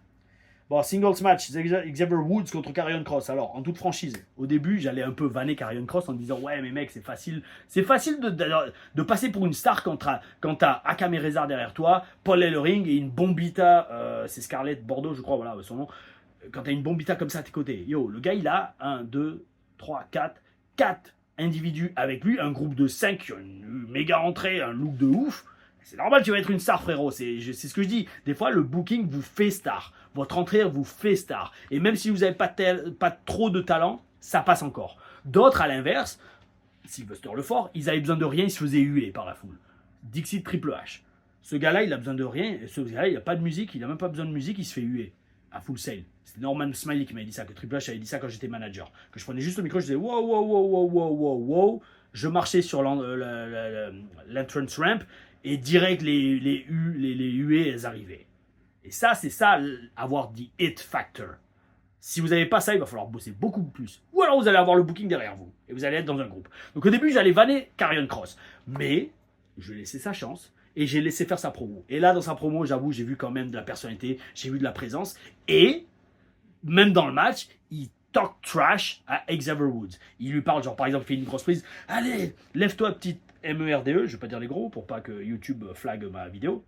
Bon, singles match, Xavier Woods contre Karrion Kross. Alors, en toute franchise, au début, j'allais un peu vanner Karrion Kross en disant ouais, mais mec, c'est facile de passer pour une star quand t'as Akam et Reza derrière toi, Paul Ellering et une bombita, c'est Scarlett Bordeaux, je crois, voilà son nom. Quand t'as une bombita comme ça à tes côtés, yo, le gars, il a 1, 2, 3, 4 individus avec lui, un groupe de 5 qui ont une méga entrée, un look de ouf. C'est normal, tu vas être une star, frérot. C'est ce que je dis. Des fois, le booking vous fait star. Votre entrée vous fait star. Et même si vous n'avez pas trop de talent, ça passe encore. D'autres, à l'inverse, Sylvester Lefort, ils avaient besoin de rien, ils se faisaient huer par la foule. Dixie Triple H. Ce gars-là, il a besoin de rien. Ce gars-là, il n'a pas de musique, il n'a même pas besoin de musique, il se fait huer. À Full Sail. C'était Norman Smiley qui m'avait dit ça, que Triple H avait dit ça quand j'étais manager. Que je prenais juste le micro, je disais wow, wow, wow, wow, wow, wow, wow. Je marchais sur l'entrance ramp et direct les huées, elles arrivaient. Et ça, c'est ça, avoir dit hit factor. Si vous n'avez pas ça, il va falloir bosser beaucoup plus. Ou alors vous allez avoir le booking derrière vous. Et vous allez être dans un groupe. Donc au début, j'allais vanner Karrion Kross. Mais je laissais sa chance. Et j'ai laissé faire sa promo. Et là, dans sa promo, j'avoue, j'ai vu quand même de la personnalité. J'ai vu de la présence. Et même dans le match, il talk trash à Xavier Woods. Il lui parle, genre par exemple, il fait une grosse prise. Allez, lève-toi, petite MERDE. Je vais pas dire les gros pour pas que YouTube flag ma vidéo.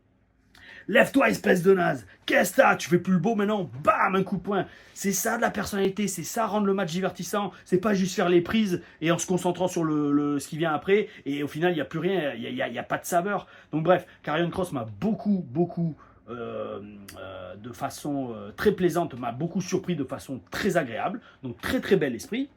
Lève-toi, espèce de naze. Qu'est-ce que t'as? Tu fais plus le beau maintenant? Bam, un coup de poing. C'est ça de la personnalité, c'est ça rendre le match divertissant. C'est pas juste faire les prises et en se concentrant sur ce qui vient après. Et au final, il n'y a plus rien, il n'y a pas de saveur. Donc bref, Karrion Kross m'a beaucoup, de façon très plaisante, m'a beaucoup surpris de façon très agréable. Donc très très bel esprit.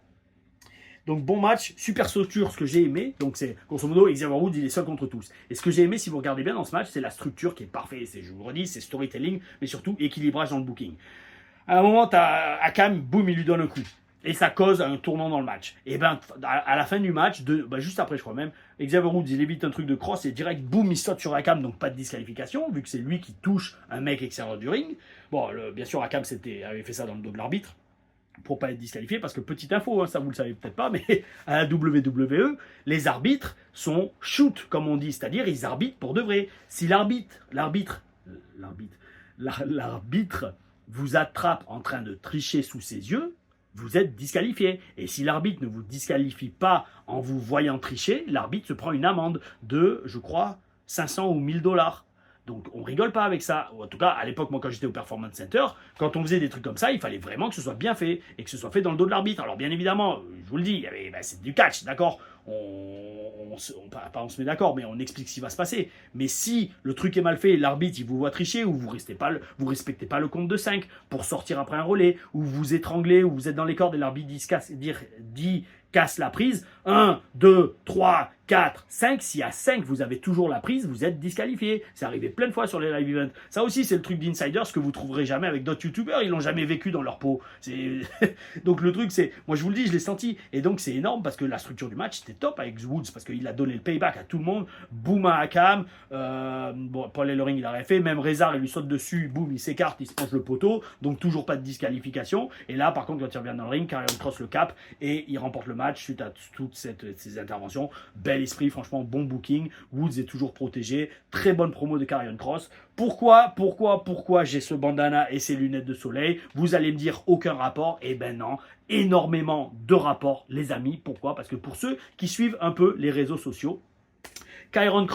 Donc bon match, super structure, ce que j'ai aimé. Donc c'est grosso modo, Xavier Woods, il est seul contre tous. Et ce que j'ai aimé, si vous regardez bien dans ce match, c'est la structure qui est parfaite. Je vous le redis, c'est storytelling, mais surtout équilibrage dans le booking. À un moment, t'as Akam, boum, il lui donne un coup. Et ça cause un tournant dans le match. Et ben à la fin du match, juste après je crois même, Xavier Woods il évite un truc de cross et direct boum il saute sur Akam, donc pas de disqualification vu que c'est lui qui touche un mec extérieur du ring. Bon, bien sûr Akam avait fait ça dans le dos de l'arbitre pour pas être disqualifié, parce que petite info, hein, ça vous le savez peut-être pas, mais à la WWE, les arbitres sont shoot, comme on dit, c'est-à-dire ils arbitrent pour de vrai. Si l'arbitre vous attrape en train de tricher sous ses yeux, vous êtes disqualifié. Et si l'arbitre ne vous disqualifie pas en vous voyant tricher, l'arbitre se prend une amende de, je crois, 500 ou 1000 $. Donc on rigole pas avec ça. Ou en tout cas, à l'époque, moi quand j'étais au Performance Center, quand on faisait des trucs comme ça, il fallait vraiment que ce soit bien fait et que ce soit fait dans le dos de l'arbitre. Alors bien évidemment, je vous le dis, c'est du catch, d'accord, on se met d'accord, mais on explique ce qui va se passer. Mais si le truc est mal fait, l'arbitre il vous voit tricher, ou vous respectez pas le compte de 5 pour sortir après un relais, ou vous étranglez, ou vous êtes dans les cordes et l'arbitre dit casse la prise, 1, 2, 3, 4, 5, si à 5 vous avez toujours la prise, vous êtes disqualifié. C'est arrivé plein de fois sur les live events. Ça aussi c'est le truc d'insider, ce que vous trouverez jamais avec d'autres youtubeurs, ils l'ont jamais vécu dans leur peau. Donc le truc c'est, moi je vous le dis, je l'ai senti, et donc c'est énorme parce que la structure du match c'était top avec Woods, parce qu'il a donné le payback à tout le monde, boum à Akam, Paul Ellering il a rien fait, même Rezar il lui saute dessus, boum il s'écarte, il se penche le poteau, donc toujours pas de disqualification, et là par contre quand il revient dans le ring, Karrion Kross le cap, et il remporte le match suite à toutes ces interventions. Bel esprit, franchement, bon booking. Woods est toujours protégé. Très bonne promo de Karrion Kross. Pourquoi j'ai ce bandana et ces lunettes de soleil? Vous allez me dire aucun rapport. Eh ben non, énormément de rapports, les amis. Pourquoi? Parce que pour ceux qui suivent un peu les réseaux sociaux, Karrion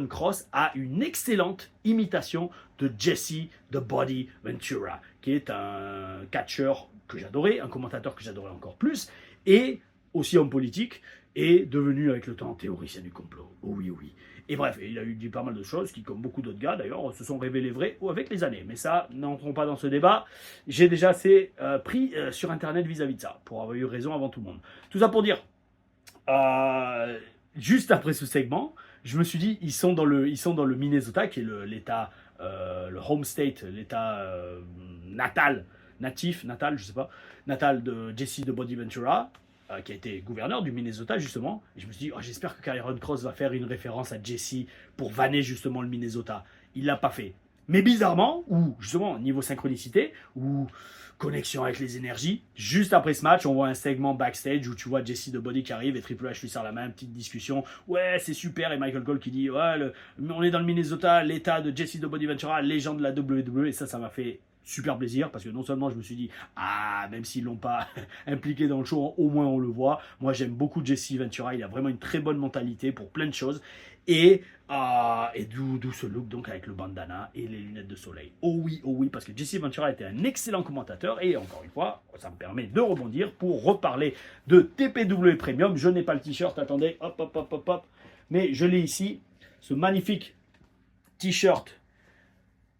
Kross a une excellente imitation de Jesse The Body Ventura, qui est un catcheur que j'adorais, un commentateur que j'adorais encore plus, et aussi homme politique, est devenu avec le temps théoricien du complot. Oh oui, oh oui. Et bref, il a eu dit pas mal de choses qui, comme beaucoup d'autres gars d'ailleurs, se sont révélées vraies avec les années. Mais ça, n'entrons pas dans ce débat. J'ai déjà assez pris sur Internet vis-à-vis de ça, pour avoir eu raison avant tout le monde. Tout ça pour dire, juste après ce segment, je me suis dit, ils sont dans le Minnesota, qui est l'état, le home state, l'état natal, je sais pas, natal de Jesse de Body Ventura, qui a été gouverneur du Minnesota justement. Et je me suis dit, oh, j'espère que Karen Cross va faire une référence à Jesse pour vanner justement le Minnesota. Il l'a pas fait. Mais bizarrement, ou justement niveau synchronicité, ou connexion avec les énergies, juste après ce match, on voit un segment backstage où tu vois Jesse de Body qui arrive et Triple H lui serre la main, petite discussion. Ouais, c'est super. Et Michael Cole qui dit, ouais, on est dans le Minnesota, l'état de Jesse de Body Ventura, légende de la WWE. Et ça m'a fait super plaisir parce que non seulement je me suis dit, ah, même s'ils l'ont pas impliqué dans le show, au moins on le voit. Moi j'aime beaucoup Jesse Ventura, il a vraiment une très bonne mentalité pour plein de choses. Et d'où ce look donc avec le bandana et les lunettes de soleil. Oh oui, parce que Jesse Ventura était un excellent commentateur et encore une fois, ça me permet de rebondir pour reparler de TPW Premium. Je n'ai pas le t-shirt, attendez, hop, mais je l'ai ici, ce magnifique t-shirt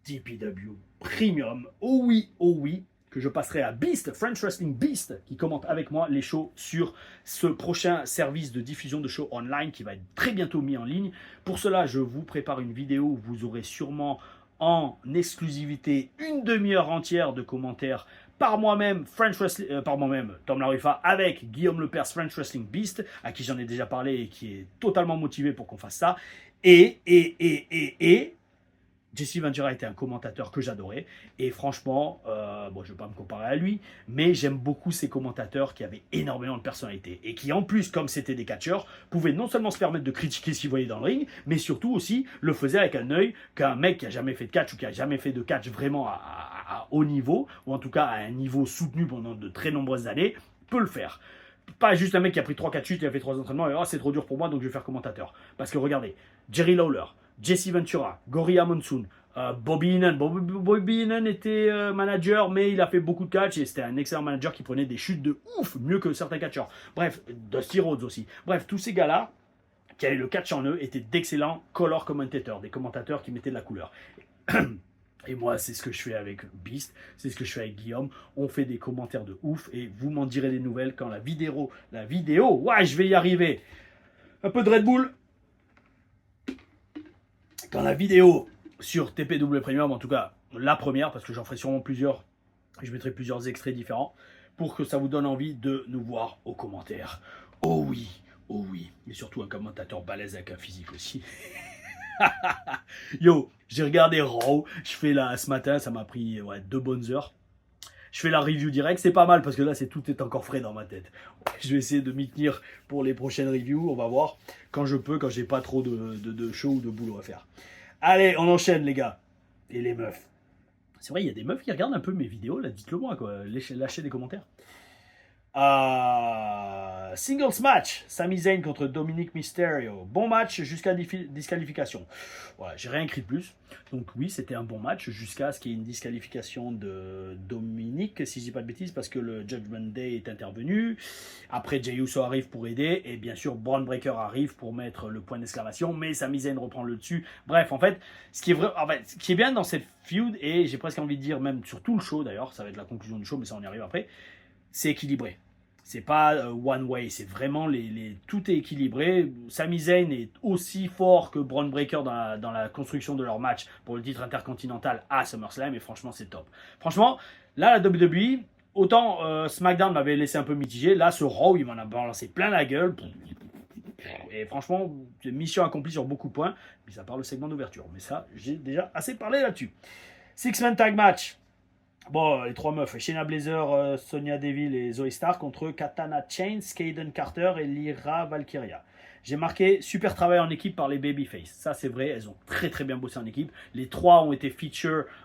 TPW Premium. Oh oui, que je passerai à Beast, French Wrestling Beast, qui commente avec moi les shows sur ce prochain service de diffusion de shows online qui va être très bientôt mis en ligne. Pour cela, je vous prépare une vidéo où vous aurez sûrement en exclusivité une demi-heure entière de commentaires par moi-même, Tom Larifa, avec Guillaume Lepers, French Wrestling Beast, à qui j'en ai déjà parlé et qui est totalement motivé pour qu'on fasse ça. Et Jesse Ventura était un commentateur que j'adorais. Et franchement, bon, je ne vais pas me comparer à lui, mais j'aime beaucoup ces commentateurs qui avaient énormément de personnalité. Et qui, en plus, comme c'était des catcheurs, pouvaient non seulement se permettre de critiquer ce qu'ils voyaient dans le ring, mais surtout aussi le faisaient avec un œil qu'un mec qui n'a jamais fait de catch ou qui n'a jamais fait de catch vraiment à haut niveau, ou en tout cas à un niveau soutenu pendant de très nombreuses années, peut le faire. Pas juste un mec qui a pris 3-4 chutes et a fait 3 entraînements et oh, c'est trop dur pour moi donc je vais faire commentateur. Parce que regardez, Jerry Lawler, Jesse Ventura, Gorilla Monsoon, Bobby Heenan. Bobby Heenan était manager, mais il a fait beaucoup de catch et c'était un excellent manager qui prenait des chutes de ouf, mieux que certains catcheurs. Bref, Dusty Rhodes aussi. Bref, tous ces gars-là, qui avaient le catch en eux, étaient d'excellents color commentateurs, des commentateurs qui mettaient de la couleur. Et moi, c'est ce que je fais avec Beast, c'est ce que je fais avec Guillaume. On fait des commentaires de ouf et vous m'en direz des nouvelles quand la vidéo, ouais, je vais y arriver. Un peu de Red Bull. Quand la vidéo sur TPW Premium, en tout cas la première, parce que j'en ferai sûrement plusieurs, je mettrai plusieurs extraits différents, pour que ça vous donne envie de nous voir aux commentaires. Oh oui, mais surtout un commentateur balèze avec un physique aussi. Yo, j'ai regardé Raw, ce matin, ça m'a pris 2 bonnes heures. Je fais la review direct, c'est pas mal parce que là tout est encore frais dans ma tête. Je vais essayer de m'y tenir pour les prochaines reviews, on va voir quand je peux, quand j'ai pas trop de show ou de boulot à faire. Allez, on enchaîne les gars. Et les meufs. C'est vrai, il y a des meufs qui regardent un peu mes vidéos, là, dites-le moi, quoi. Lâchez des commentaires. Singles match, Sami Zayn contre Dominic Mysterio. Bon match jusqu'à disqualification. Voilà, j'ai rien écrit de plus. Donc oui, c'était un bon match jusqu'à ce qu'il y ait une disqualification de Dominic, si je dis pas de bêtises, parce que le Judgment Day est intervenu. Après, Jey Uso arrive pour aider. Et bien sûr, Braun Breaker arrive pour mettre le point d'exclamation. Mais Sami Zayn reprend le dessus. Bref, en fait, ce qui est bien dans cette feud, et j'ai presque envie de dire même sur tout le show d'ailleurs, ça va être la conclusion du show, mais ça on y arrive après, c'est équilibré. C'est pas one way, c'est vraiment tout est équilibré. Sami Zayn est aussi fort que Braun Breaker dans la construction de leur match pour le titre intercontinental à SummerSlam et franchement c'est top. Franchement, là la WWE, autant SmackDown m'avait laissé un peu mitigé, là ce Raw il m'en a balancé plein la gueule. Et franchement, mission accomplie sur beaucoup de points, mis à part le segment d'ouverture. Mais ça, j'ai déjà assez parlé là-dessus. Six-man tag match. Bon, les 3 meufs, Shayna Blazer, Sonya Deville et Zoe Stark contre Katana Chains, Kaden Carter et Lyra Valkyria. J'ai marqué super travail en équipe par les Babyface. Ça, c'est vrai, elles ont très très bien bossé en équipe. Les 3 ont été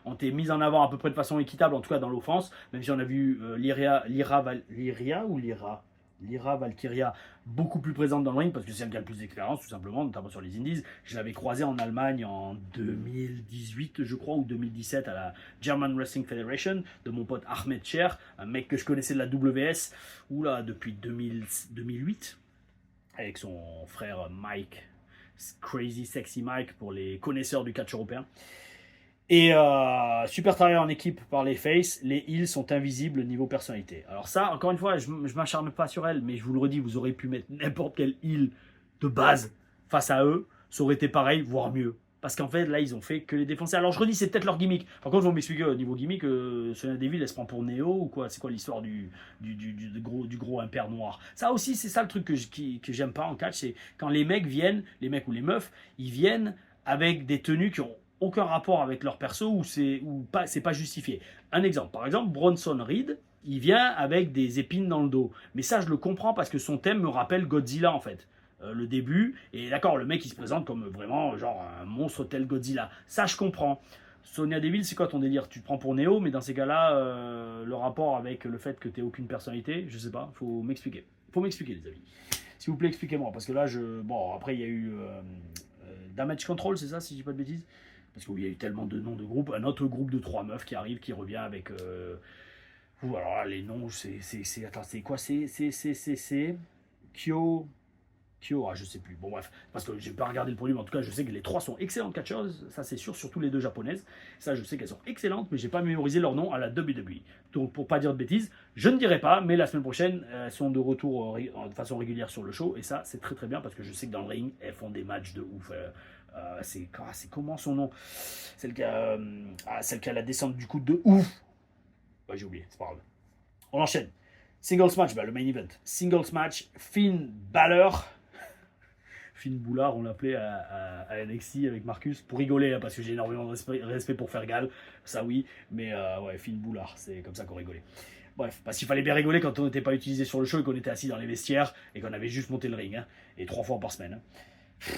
ont été mises en avant à peu près de façon équitable, en tout cas dans l'offense. Même si on a vu Lyra Valkyria beaucoup plus présente dans le ring parce que c'est elle qui a le plus d'expérience tout simplement, notamment sur les indies. Je l'avais croisée en Allemagne en 2018 je crois ou 2017 à la German Wrestling Federation de mon pote Ahmed Cher, un mec que je connaissais de la WS depuis 2008. avec son frère Mike, Crazy Sexy Mike pour les connaisseurs du catch européen. Et super travaillé en équipe par les faces, les heels sont invisibles niveau personnalité. Alors ça, encore une fois, je m'acharne pas sur elle, mais je vous le redis, vous aurez pu mettre n'importe quel heel de base face à eux, ça aurait été pareil, voire mieux. Parce qu'en fait, là, ils ont fait que les défoncer. Alors, je redis, c'est peut-être leur gimmick. Par contre, vous m'expliquer au niveau gimmick, Sonya Deville, elle se prend pour Neo ou quoi? C'est quoi l'histoire du gros impair noir? Ça aussi, c'est ça le truc que j'aime pas en catch, c'est quand les mecs viennent, les mecs ou les meufs, ils viennent avec des tenues qui ont aucun rapport avec leur perso ou c'est pas justifié. Un exemple, par exemple, Bronson Reed, il vient avec des épines dans le dos. Mais ça, je le comprends parce que son thème me rappelle Godzilla en fait. Le début, et d'accord, le mec il se présente comme vraiment genre un monstre tel Godzilla. Ça, je comprends. Sonya Deville, c'est quoi ton délire? Tu te prends pour Neo, mais dans ces cas-là, le rapport avec le fait que tu n'aies aucune personnalité, je sais pas, faut m'expliquer. Faut m'expliquer, les amis. S'il vous plaît, expliquez-moi, parce que là, bon, après, il y a eu Damage Control, c'est ça, si je dis pas de bêtises? Parce qu'il y a eu tellement de noms de groupes. Un autre groupe de 3 meufs qui arrive, qui revient avec. Alors là, les noms, attends, c'est quoi? C'est. Kyo, je sais plus. Bon, bref, parce que j'ai pas regardé le produit, mais en tout cas, je sais que les 3 sont excellentes catcheuses. Ça, c'est sûr, surtout les 2 japonaises. Ça, je sais qu'elles sont excellentes, mais j'ai pas mémorisé leur nom à la WWE. Donc, pour pas dire de bêtises, je ne dirai pas, mais la semaine prochaine, elles sont de retour de façon régulière sur le show. Et ça, c'est très très bien parce que je sais que dans le ring, elles font des matchs de ouf. C'est comment son nom? Celle qui a la descente du coude de ouf. Bah, j'ai oublié, c'est pas grave. On enchaîne. Singles match, le main event. Singles match, Finn Balor. Finn Boulard, on l'appelait à NXT avec Marcus, pour rigoler, hein, parce que j'ai énormément de respect pour Fergal, ça oui, mais ouais, Finn Boulard, c'est comme ça qu'on rigolait. Bref, parce qu'il fallait bien rigoler quand on n'était pas utilisé sur le show et qu'on était assis dans les vestiaires et qu'on avait juste monté le ring, hein, et 3 fois par semaine. Hein.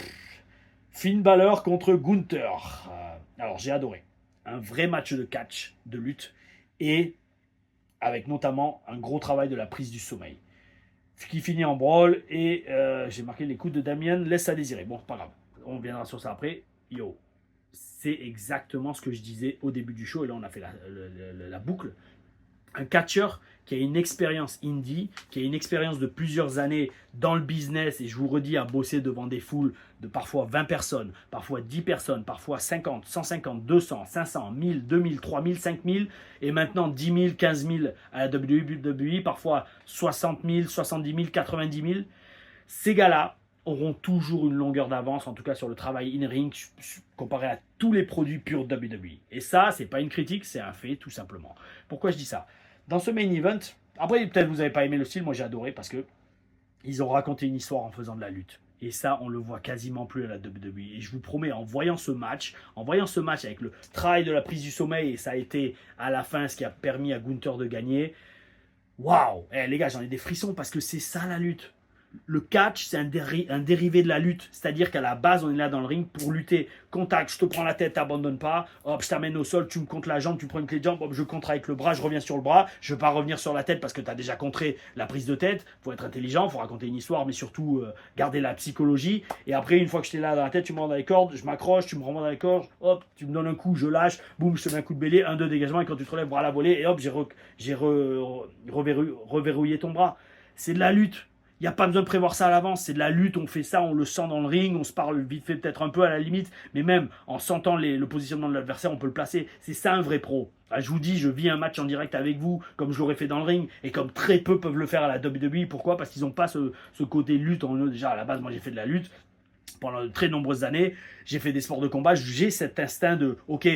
Finn Balor contre Gunther. Alors j'ai adoré. Un vrai match de catch, de lutte, et avec notamment un gros travail de la prise du sommeil. Qui finit en brawl, et j'ai marqué les coups de Damien laisse à désirer. Bon, pas grave, on viendra sur ça après. Yo, c'est exactement ce que je disais au début du show, et là on a fait la boucle. Un catcheur qui a une expérience indie, qui a une expérience de plusieurs années dans le business, et je vous redis, à bosser devant des foules de parfois 20 personnes, parfois 10 personnes, parfois 50, 150, 200, 500, 1000, 2000, 3000, 5000, et maintenant 10 000, 15 000 à la WWE, parfois 60 000, 70 000, 90 000. Ces gars-là auront toujours une longueur d'avance, en tout cas sur le travail in-ring, comparé à tous les produits purs WWE. Et ça, c'est pas une critique, c'est un fait, tout simplement. Pourquoi je dis ça? Dans ce main event, après peut-être vous n'avez pas aimé le style, moi j'ai adoré parce que ils ont raconté une histoire en faisant de la lutte. Et ça, on le voit quasiment plus à la WWE. Et je vous promets, en voyant ce match avec le travail de la prise du sommeil, et ça a été à la fin ce qui a permis à Gunther de gagner, waouh, les gars, j'en ai des frissons parce que c'est ça la lutte. Le catch, c'est un dérivé de la lutte. C'est-à-dire qu'à la base, on est là dans le ring pour lutter. Contact, je te prends la tête, t'abandonnes pas. Hop, je t'amène au sol, tu me comptes la jambe, tu prends une clé de jambe. Hop, je contre avec le bras, je reviens sur le bras. Je ne veux pas revenir sur la tête parce que tu as déjà contré la prise de tête. Il faut être intelligent, il faut raconter une histoire, mais surtout garder la psychologie. Et après, une fois que je t'ai là dans la tête, tu me rends dans les cordes, je m'accroche, tu me renvoies dans les cordes. Hop, tu me donnes un coup, je lâche. Boum, je te mets un coup de bélier, 1-2 dégagement. Et quand tu te relèves, bras à la volée, et hop, j'ai reverrouillé ton bras. C'est de la lutte. Il n'y a pas besoin de prévoir ça à l'avance, c'est de la lutte, on fait ça, on le sent dans le ring, on se parle vite fait peut-être un peu à la limite, mais même en sentant le positionnement de l'adversaire, on peut le placer. C'est ça un vrai pro. Je vous dis, je vis un match en direct avec vous, comme je l'aurais fait dans le ring, et comme très peu peuvent le faire à la WWE. Pourquoi? Parce qu'ils n'ont pas ce côté lutte en eux. Déjà, à la base, moi j'ai fait de la lutte pendant de très nombreuses années, j'ai fait des sports de combat, j'ai cet instinct de, ok,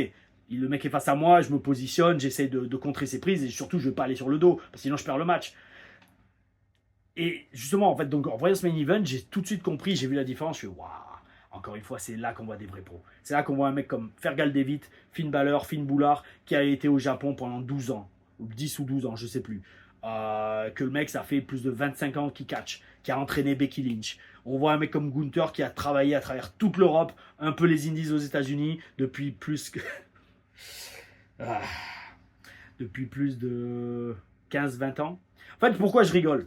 le mec est face à moi, je me positionne, j'essaie de contrer ses prises, et surtout, je ne veux pas aller sur le dos, parce que sinon je perds le match. Et justement, en fait, donc en voyant ce main event, j'ai tout de suite compris, j'ai vu la différence, je suis waouh, encore une fois, c'est là qu'on voit des vrais pros. C'est là qu'on voit un mec comme Fergal Devitt, Finn Balor, Finn Boulard, qui a été au Japon pendant 12 ans, ou 10 ou 12 ans, je sais plus. Que le mec, ça fait plus de 25 ans qu'il catch, qui a entraîné Becky Lynch. On voit un mec comme Gunther qui a travaillé à travers toute l'Europe, un peu les Indies aux États-Unis, depuis plus que. Depuis plus de 15-20 ans. En fait, pourquoi je rigole?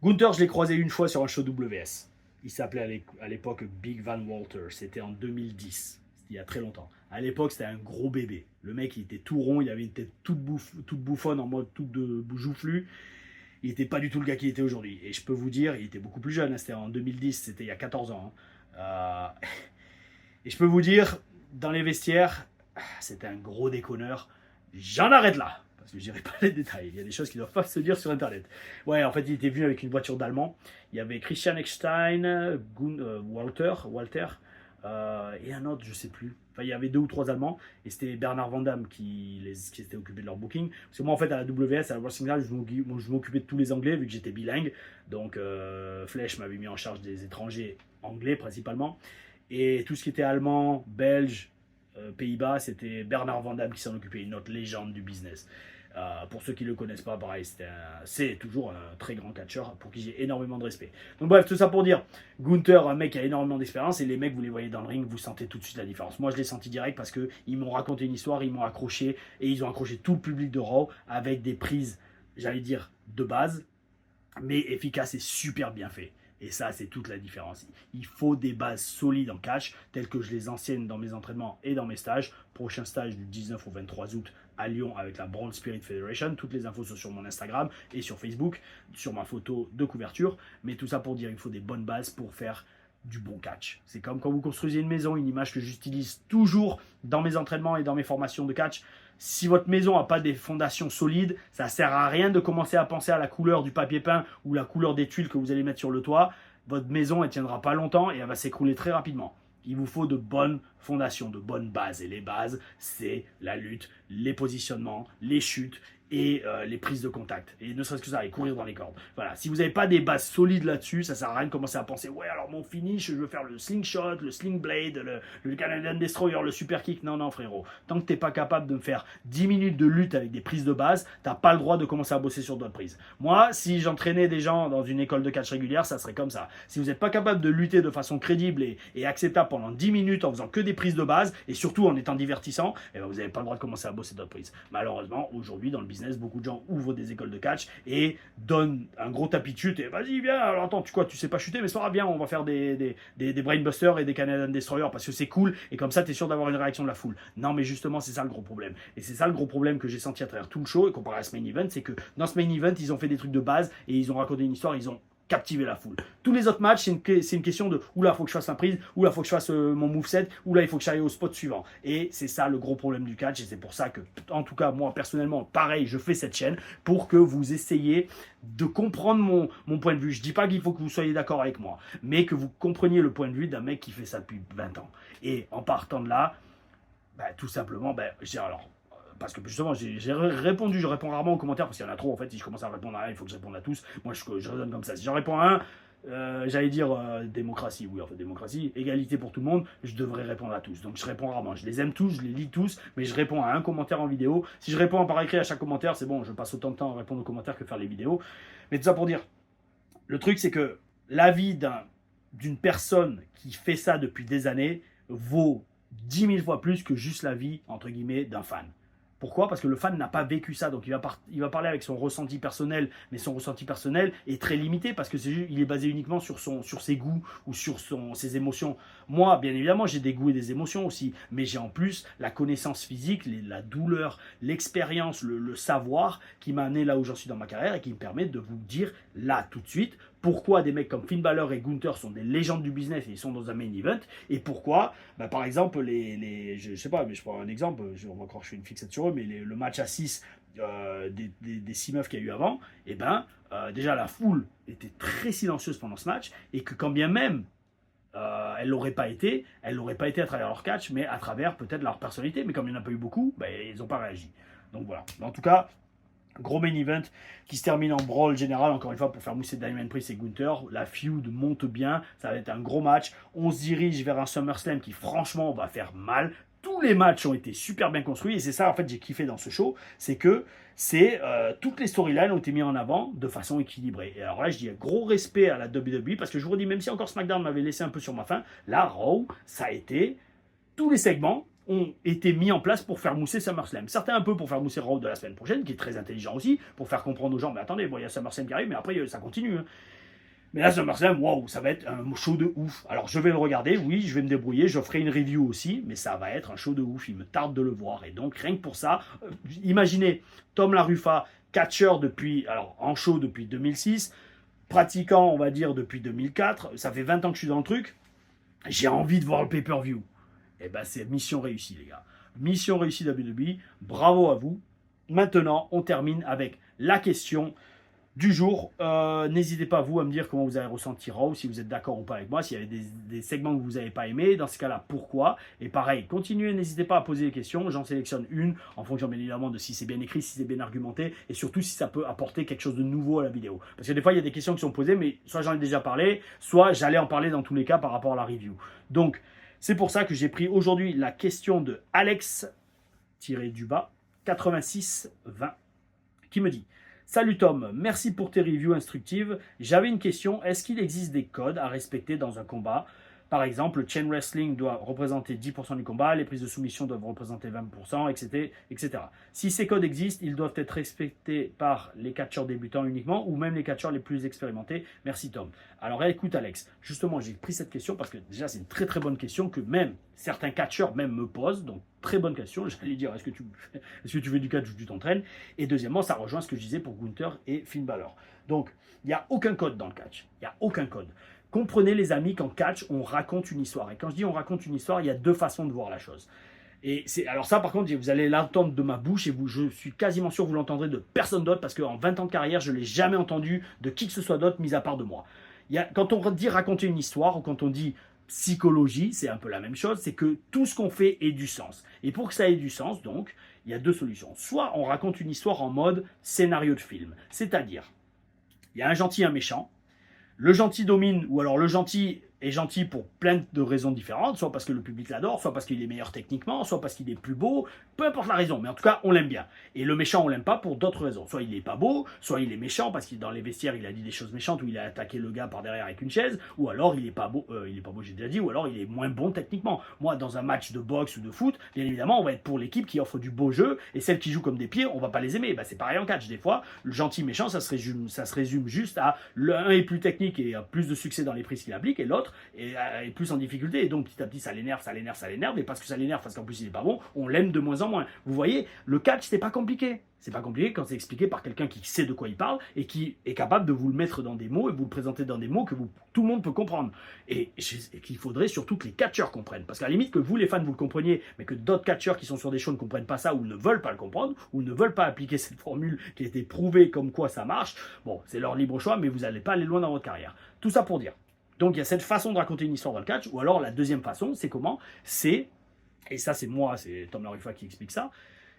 Gunther, je l'ai croisé une fois sur un show WS. Il s'appelait à l'époque Big Van Walter. C'était en 2010. C'était il y a très longtemps. À l'époque, c'était un gros bébé. Le mec, il était tout rond. Il avait une tête toute bouffonne en mode toute de joufflu. il n'était pas du tout le gars qu'il était aujourd'hui. Et je peux vous dire, il était beaucoup plus jeune, hein, c'était en 2010, c'était il y a 14 ans. Hein. Et je peux vous dire, dans les vestiaires, c'était un gros déconneur. J'en arrête là, parce que je dirai pas les détails. Il y a des choses qui ne doivent pas se dire sur Internet. Ouais, en fait, il était venu avec une voiture d'Allemand. Il y avait Christian Eckstein, Walter, et un autre, je sais plus. Enfin, il y avait 2 ou 3 Allemands, et c'était Bernard Van Damme qui s'était occupé de leur booking. Parce que moi, en fait, à la WS, à la Wrestling Live, je m'occupais de tous les Anglais, vu que j'étais bilingue. Donc, Flèche m'avait mis en charge des étrangers anglais, principalement. Et tout ce qui était allemand, belge, Pays-Bas, c'était Bernard Van Damme qui s'en occupait, une autre légende du business. Pour ceux qui ne le connaissent pas, pareil, c'est toujours un très grand catcheur pour qui j'ai énormément de respect. Donc bref, tout ça pour dire, Gunther, un mec qui a énormément d'expérience, et les mecs, vous les voyez dans le ring, vous sentez tout de suite la différence. Moi, je l'ai senti direct parce qu'ils m'ont raconté une histoire, ils m'ont accroché, et ils ont accroché tout le public de Raw avec des prises, j'allais dire, de base, mais efficaces et super bien fait. Et ça, c'est toute la différence. Il faut des bases solides en catch, telles que je les enseigne dans mes entraînements et dans mes stages. Prochain stage du 19 au 23 août à Lyon avec la Brawl Spirit Federation. Toutes les infos sont sur mon Instagram et sur Facebook, sur ma photo de couverture. Mais tout ça pour dire qu'il faut des bonnes bases pour faire du bon catch. C'est comme quand vous construisez une maison, une image que j'utilise toujours dans mes entraînements et dans mes formations de catch. Si votre maison n'a pas des fondations solides, ça ne sert à rien de commencer à penser à la couleur du papier peint ou la couleur des tuiles que vous allez mettre sur le toit. Votre maison, elle ne tiendra pas longtemps et elle va s'écrouler très rapidement. Il vous faut de bonnes fondations, de bonnes bases. Et les bases, c'est la lutte, les positionnements, les chutes et les prises de contact. Et ne serait-ce que ça, et courir dans les cordes. Voilà, si vous n'avez pas des bases solides là-dessus, ça ne sert à rien de commencer à penser, ouais, alors mon finish, je veux faire le slingshot, le sling blade, le Canadian Destroyer, le super kick. Non, non, frérot. Tant que tu n'es pas capable de me faire 10 minutes de lutte avec des prises de base, tu n'as pas le droit de commencer à bosser sur d'autres prises. Moi, si j'entraînais des gens dans une école de catch régulière, ça serait comme ça. Si vous n'êtes pas capable de lutter de façon crédible et acceptable pendant 10 minutes en faisant que des prises de base, et surtout en étant divertissant, eh ben vous n'avez pas le droit de commencer à bosser d'autres prises. Malheureusement, aujourd'hui, dans le business, beaucoup de gens ouvrent des écoles de catch et donnent un gros tapis de chute et vas-y, viens, alors attends, tu sais pas chuter, mais ça va bien, on va faire des brainbusters et des Canadian Destroyer parce que c'est cool et comme ça, tu es sûr d'avoir une réaction de la foule. Non, mais justement, c'est ça le gros problème. Et c'est ça le gros problème que j'ai senti à travers tout le show et comparé à ce main event, c'est que dans ce main event, ils ont fait des trucs de base et ils ont raconté une histoire, ils ont captiver la foule. Tous les autres matchs, c'est une question de oula, il faut que je fasse ma prise, oula, il faut que je fasse mon moveset, oula, il faut que j'aille au spot suivant. Et c'est ça le gros problème du catch, et c'est pour ça que, en tout cas, moi, personnellement, pareil, je fais cette chaîne pour que vous essayiez de comprendre mon point de vue. Je dis pas qu'il faut que vous soyez d'accord avec moi, mais que vous compreniez le point de vue d'un mec qui fait ça depuis 20 ans. Et en partant de là, tout simplement, je dis alors, parce que justement, j'ai répondu, je réponds rarement aux commentaires parce qu'il y en a trop en fait. Si je commence à répondre à un, il faut que je réponde à tous. Moi, je raisonne comme ça. Si j'en réponds à un, j'allais dire démocratie, oui, en fait, démocratie, égalité pour tout le monde, je devrais répondre à tous. Donc, je réponds rarement. Je les aime tous, je les lis tous, mais je réponds à un commentaire en vidéo. Si je réponds par écrit à chaque commentaire, c'est bon, je passe autant de temps à répondre aux commentaires que faire les vidéos. Mais tout ça pour dire, le truc, c'est que l'avis d'une personne qui fait ça depuis des années vaut 10 000 fois plus que juste l'avis, entre guillemets, d'un fan. Pourquoi? Parce que le fan n'a pas vécu ça, donc il va parler avec son ressenti personnel, mais son ressenti personnel est très limité parce que il est basé uniquement sur ses goûts ou sur ses émotions. Moi, bien évidemment, j'ai des goûts et des émotions aussi, mais j'ai en plus la connaissance physique, la douleur, l'expérience, le savoir qui m'a amené là où j'en suis dans ma carrière et qui me permet de vous dire là tout de suite pourquoi des mecs comme Finn Balor et Gunther sont des légendes du business et ils sont dans un main event, et pourquoi, par exemple, je sais pas, mais je prends un exemple, on va croire que je fais une fixette sur eux, mais le match à 6 des 6 meufs qu'il y a eu avant, déjà la foule était très silencieuse pendant ce match, et que quand bien même elle l'aurait pas été à travers leur catch, mais à travers peut-être leur personnalité, mais comme il n'y en a pas eu beaucoup, ils n'ont pas réagi. Donc voilà, en tout cas, gros main event qui se termine en brawl général, encore une fois, pour faire mousser Damian Priest et Gunther. La feud monte bien, ça va être un gros match. On se dirige vers un SummerSlam qui, franchement, va faire mal. Tous les matchs ont été super bien construits, et c'est ça, en fait, j'ai kiffé dans ce show, c'est que toutes les storylines ont été mises en avant de façon équilibrée. Et alors là, je dis gros respect à la WWE, parce que je vous redis, même si encore SmackDown m'avait laissé un peu sur ma faim, là, Raw, ça a été tous les segments ont été mis en place pour faire mousser SummerSlam. Certains un peu pour faire mousser Raw de la semaine prochaine, qui est très intelligent aussi, pour faire comprendre aux gens, mais attendez, il y a SummerSlam qui arrive, mais après ça continue. Hein. Mais là, SummerSlam, waouh, ça va être un show de ouf. Alors, je vais le regarder, oui, je vais me débrouiller, je ferai une review aussi, mais ça va être un show de ouf, il me tarde de le voir. Et donc, rien que pour ça, imaginez Tom LaRuffa catcheur depuis, alors en show depuis 2006, pratiquant, on va dire, depuis 2004. Ça fait 20 ans que je suis dans le truc. J'ai envie de voir le pay-per-view. Et ben, c'est mission réussie, les gars. Mission réussie WWE. Bravo à vous. Maintenant, on termine avec la question du jour. N'hésitez pas, vous, à me dire comment vous avez ressenti Raw, si vous êtes d'accord ou pas avec moi, s'il y avait des segments que vous n'avez pas aimés. Dans ce cas-là, pourquoi? Et pareil, continuez, n'hésitez pas à poser des questions. J'en sélectionne une, en fonction bien évidemment de si c'est bien écrit, si c'est bien argumenté, et surtout si ça peut apporter quelque chose de nouveau à la vidéo. Parce que des fois, il y a des questions qui sont posées, mais soit j'en ai déjà parlé, soit j'allais en parler dans tous les cas par rapport à la review. Donc, c'est pour ça que j'ai pris aujourd'hui la question de Alex-du-bas 8620 qui me dit: Salut Tom, merci pour tes reviews instructives. J'avais une question, est-ce qu'il existe des codes à respecter dans un combat? Par exemple, le chain wrestling doit représenter 10% du combat, les prises de soumission doivent représenter 20%, etc. Si ces codes existent, ils doivent être respectés par les catcheurs débutants uniquement ou même les catcheurs les plus expérimentés. Merci Tom. Alors écoute Alex, justement j'ai pris cette question parce que déjà c'est une très très bonne question que même certains catcheurs même me posent, donc très bonne question. J'allais dire, est-ce que tu fais du catch ou tu t'entraînes? Et deuxièmement, ça rejoint ce que je disais pour Gunther et Finn Balor. Donc, il n'y a aucun code dans le catch. Il n'y a aucun code. Comprenez les amis qu'en catch, on raconte une histoire. Et quand je dis on raconte une histoire, il y a deux façons de voir la chose. Et alors ça, par contre, vous allez l'entendre de ma bouche et je suis quasiment sûr que vous l'entendrez de personne d'autre parce qu'en 20 ans de carrière, je ne l'ai jamais entendu de qui que ce soit d'autre, mis à part de moi. Quand on dit raconter une histoire ou quand on dit psychologie, c'est un peu la même chose, c'est que tout ce qu'on fait ait du sens. Et pour que ça ait du sens, donc, il y a deux solutions. Soit on raconte une histoire en mode scénario de film, c'est-à-dire, il y a un gentil et un méchant, le gentil domine, ou alors le gentil est gentil pour plein de raisons différentes, soit parce que le public l'adore, soit parce qu'il est meilleur techniquement, soit parce qu'il est plus beau, peu importe la raison, mais en tout cas on l'aime bien. Et le méchant on l'aime pas pour d'autres raisons, soit il est pas beau, soit il est méchant parce qu'il dans les vestiaires il a dit des choses méchantes ou il a attaqué le gars par derrière avec une chaise, ou alors il est pas beau, j'ai déjà dit, ou alors il est moins bon techniquement. Moi dans un match de boxe ou de foot, bien évidemment on va être pour l'équipe qui offre du beau jeu, et celles qui jouent comme des pieds, on va pas les aimer. C'est pareil en catch, des fois, le gentil méchant ça se résume juste à l'un est plus technique et a plus de succès dans les prises qu'il applique, et l'autre est plus en difficulté, et donc petit à petit ça l'énerve, et parce que ça l'énerve, parce qu'en plus il est pas bon, on l'aime de moins en moins. Vous voyez, le catch c'est pas compliqué. C'est pas compliqué quand c'est expliqué par quelqu'un qui sait de quoi il parle et qui est capable de vous le mettre dans des mots et vous le présenter dans des mots que tout le monde peut comprendre. Et qu'il faudrait surtout que les catcheurs comprennent. Parce qu'à la limite que vous les fans vous le compreniez, mais que d'autres catcheurs qui sont sur des shows ne comprennent pas ça ou ne veulent pas le comprendre ou ne veulent pas appliquer cette formule qui a été prouvée comme quoi ça marche, bon, c'est leur libre choix, mais vous n'allez pas aller loin dans votre carrière. Tout ça pour dire. Donc il y a cette façon de raconter une histoire dans le catch, ou alors la deuxième façon, c'est comment? C'est, et ça c'est moi, c'est Tom Larifa qui explique ça,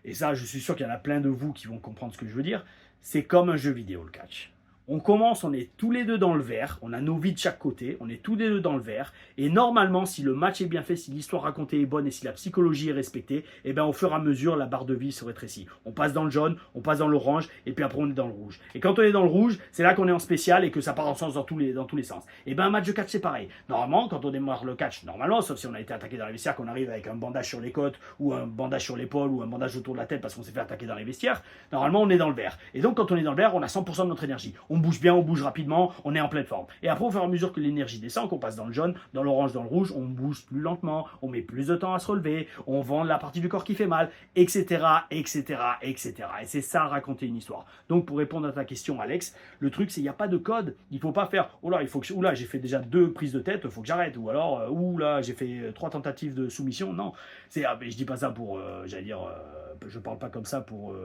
et ça je suis sûr qu'il y en a plein de vous qui vont comprendre ce que je veux dire, c'est comme un jeu vidéo le catch. On commence, on est tous les deux dans le vert, on a nos vies de chaque côté, on est tous les deux dans le vert, et normalement, si le match est bien fait, si l'histoire racontée est bonne et si la psychologie est respectée, et bien au fur et à mesure, la barre de vie se rétrécit. On passe dans le jaune, on passe dans l'orange, et puis après on est dans le rouge. Et quand on est dans le rouge, c'est là qu'on est en spécial et que ça part en sens dans tous les sens. Et bien un match de catch, c'est pareil. Normalement, quand on démarre le catch, normalement, sauf si on a été attaqué dans les vestiaires, qu'on arrive avec un bandage sur les côtes, ou un bandage sur l'épaule, ou un bandage autour de la tête parce qu'on s'est fait attaquer dans les vestiaires, normalement on est dans le vert. Et donc quand on est dans le vert, on a 100% de notre énergie. On bouge bien, on bouge rapidement, on est en pleine forme. Et après, au fur et à mesure que l'énergie descend, qu'on passe dans le jaune, dans l'orange, dans le rouge, on bouge plus lentement, on met plus de temps à se relever, on vend la partie du corps qui fait mal, etc., etc., etc. Et c'est ça, raconter une histoire. Donc, pour répondre à ta question, Alex, le truc, c'est qu'il n'y a pas de code. Il ne faut pas faire, oh là, j'ai fait déjà 2 prises de tête, il faut que j'arrête. Ou alors, là, j'ai fait 3 tentatives de soumission. Non, je dis pas ça pour, je parle pas comme ça pour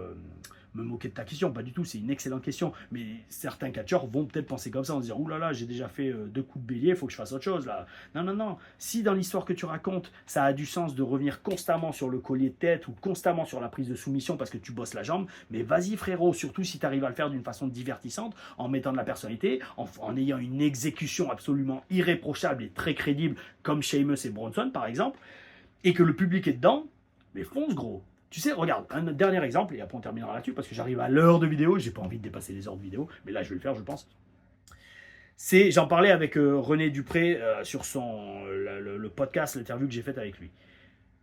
me moquer de ta question, pas du tout, c'est une excellente question, mais certains catcheurs vont peut-être penser comme ça en se disant, ouh là là, j'ai déjà fait 2 coups de bélier, il faut que je fasse autre chose là. Non, si dans l'histoire que tu racontes, ça a du sens de revenir constamment sur le collier de tête ou constamment sur la prise de soumission parce que tu bosses la jambe, mais vas-y frérot, surtout si tu arrives à le faire d'une façon divertissante, en mettant de la personnalité, en ayant une exécution absolument irréprochable et très crédible, comme Sheamus et Bronson par exemple, et que le public est dedans, mais fonce gros. Tu sais, regarde, un dernier exemple, et après on terminera là-dessus, parce que j'arrive à l'heure de vidéo, j'ai pas envie de dépasser les heures de vidéo, mais là je vais le faire, je pense. J'en parlais avec René Dupré sur le podcast, l'interview que j'ai faite avec lui,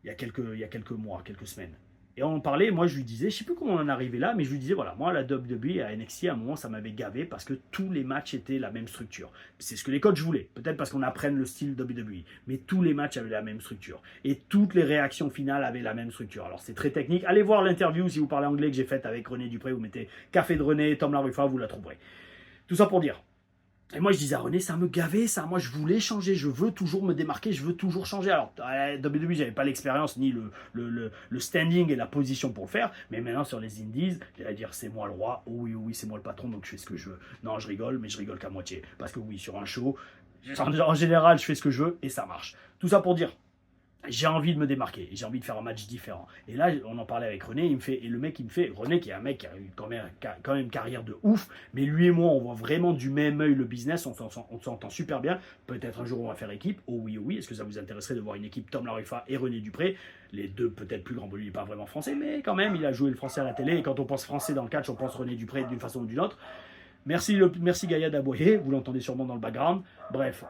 il y a quelques mois, quelques semaines. Et on en parlait, moi je lui disais, je sais plus comment on en est arrivé là, mais je lui disais, voilà, moi la WWE à NXT, à un moment, ça m'avait gavé parce que tous les matchs étaient la même structure. C'est ce que les coachs voulaient, peut-être parce qu'on apprenne le style WWE, mais tous les matchs avaient la même structure. Et toutes les réactions finales avaient la même structure. Alors c'est très technique. Allez voir l'interview si vous parlez anglais que j'ai faite avec René Dupré, vous mettez Café de René, Tom Laruffa, vous la trouverez. Tout ça pour dire. Et moi, je disais à René, ça me gavait, ça. Moi, je voulais changer. Je veux toujours me démarquer. Je veux toujours changer. Alors, à WWE, j'avais pas l'expérience ni le standing et la position pour le faire. Mais maintenant, sur les Indies, j'allais dire, c'est moi le roi. Oh oui, oh oui, c'est moi le patron, donc je fais ce que je veux. Non, je rigole, mais je rigole qu'à moitié. Parce que oui, sur un show, en général, je fais ce que je veux et ça marche. Tout ça pour dire, j'ai envie de me démarquer, j'ai envie de faire un match différent. Et là, on en parlait avec René, et le mec, il me fait, René, qui est un mec qui a eu quand même une carrière de ouf, mais lui et moi, on voit vraiment du même œil le business, on s'entend super bien. Peut-être un jour, on va faire équipe. Oh oui, est-ce que ça vous intéresserait de voir une équipe Tom Laruffa et René Dupré? Les deux, peut-être plus grands, lui, il n'est pas vraiment français, mais quand même, il a joué le français à la télé, et quand on pense français dans le catch, on pense René Dupré d'une façon ou d'une autre. Merci Gaïa d'aboyer, vous l'entendez sûrement dans le background. Bref,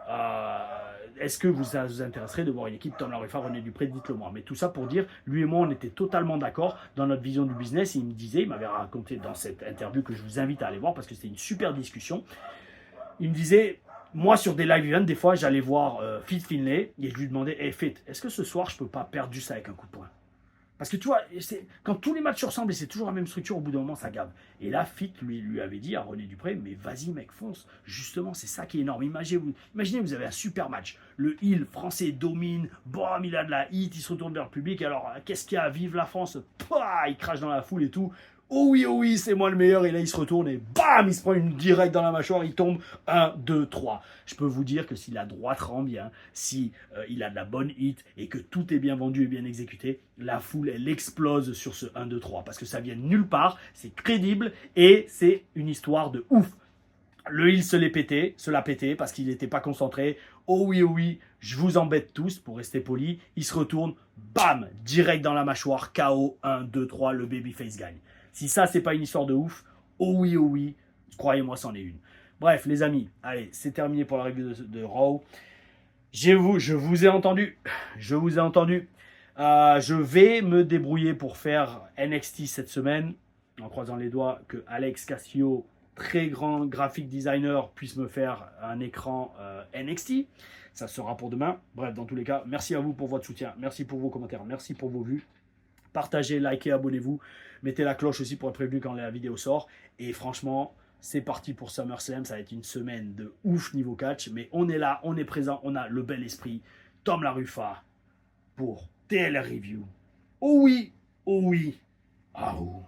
est-ce que ça vous intéresserait de voir une équipe Tom Laruffa, René Dupré? Dites-le moi. Mais tout ça pour dire, lui et moi, on était totalement d'accord dans notre vision du business. Il m'avait raconté dans cette interview que je vous invite à aller voir parce que c'était une super discussion. Il me disait, moi sur des live events, des fois, j'allais voir Fit Finlay et je lui demandais, hey Fit, est-ce que ce soir, je peux pas perdre juste avec un coup de poing? Parce que tu vois, quand tous les matchs se ressemblent et c'est toujours la même structure, au bout d'un moment, ça gave. Et là, Fit lui avait dit à René Dupré, mais vas-y mec, fonce. Justement, c'est ça qui est énorme. Imaginez, vous avez un super match. Le heel français domine, bam, il a de la hit, il se retourne vers le public. Alors, qu'est-ce qu'il y a? Vive la France. Pah, il crache dans la foule et tout. Oh oui, c'est moi le meilleur. Et là, il se retourne et bam, il se prend une directe dans la mâchoire. Il tombe 1, 2, 3. Je peux vous dire que si la droite rend bien, si il a de la bonne hit et que tout est bien vendu et bien exécuté, la foule, elle explose sur ce 1, 2, 3. Parce que ça vient de nulle part, c'est crédible et c'est une histoire de ouf. Le heel se l'a pété parce qu'il n'était pas concentré. Oh oui, je vous embête tous pour rester poli. Il se retourne, bam, direct dans la mâchoire, KO, 1, 2, 3, le babyface gagne. Si ça, c'est pas une histoire de ouf, oh oui, croyez-moi, c'en est une. Bref, les amis, allez, c'est terminé pour la review de Raw. Je vous ai entendu. Je vais me débrouiller pour faire NXT cette semaine, en croisant les doigts que Alex Castillo, très grand graphic designer, puisse me faire un écran NXT. Ça sera pour demain. Bref, dans tous les cas, merci à vous pour votre soutien. Merci pour vos commentaires. Merci pour vos vues. Partagez, likez, abonnez-vous. Mettez la cloche aussi pour être prévenu quand la vidéo sort. Et franchement, c'est parti pour SummerSlam. Ça va être une semaine de ouf niveau catch. Mais on est là, on est présent, on a le bel esprit. Tom Laruffa pour TL Review. Oh oui. Ah oh.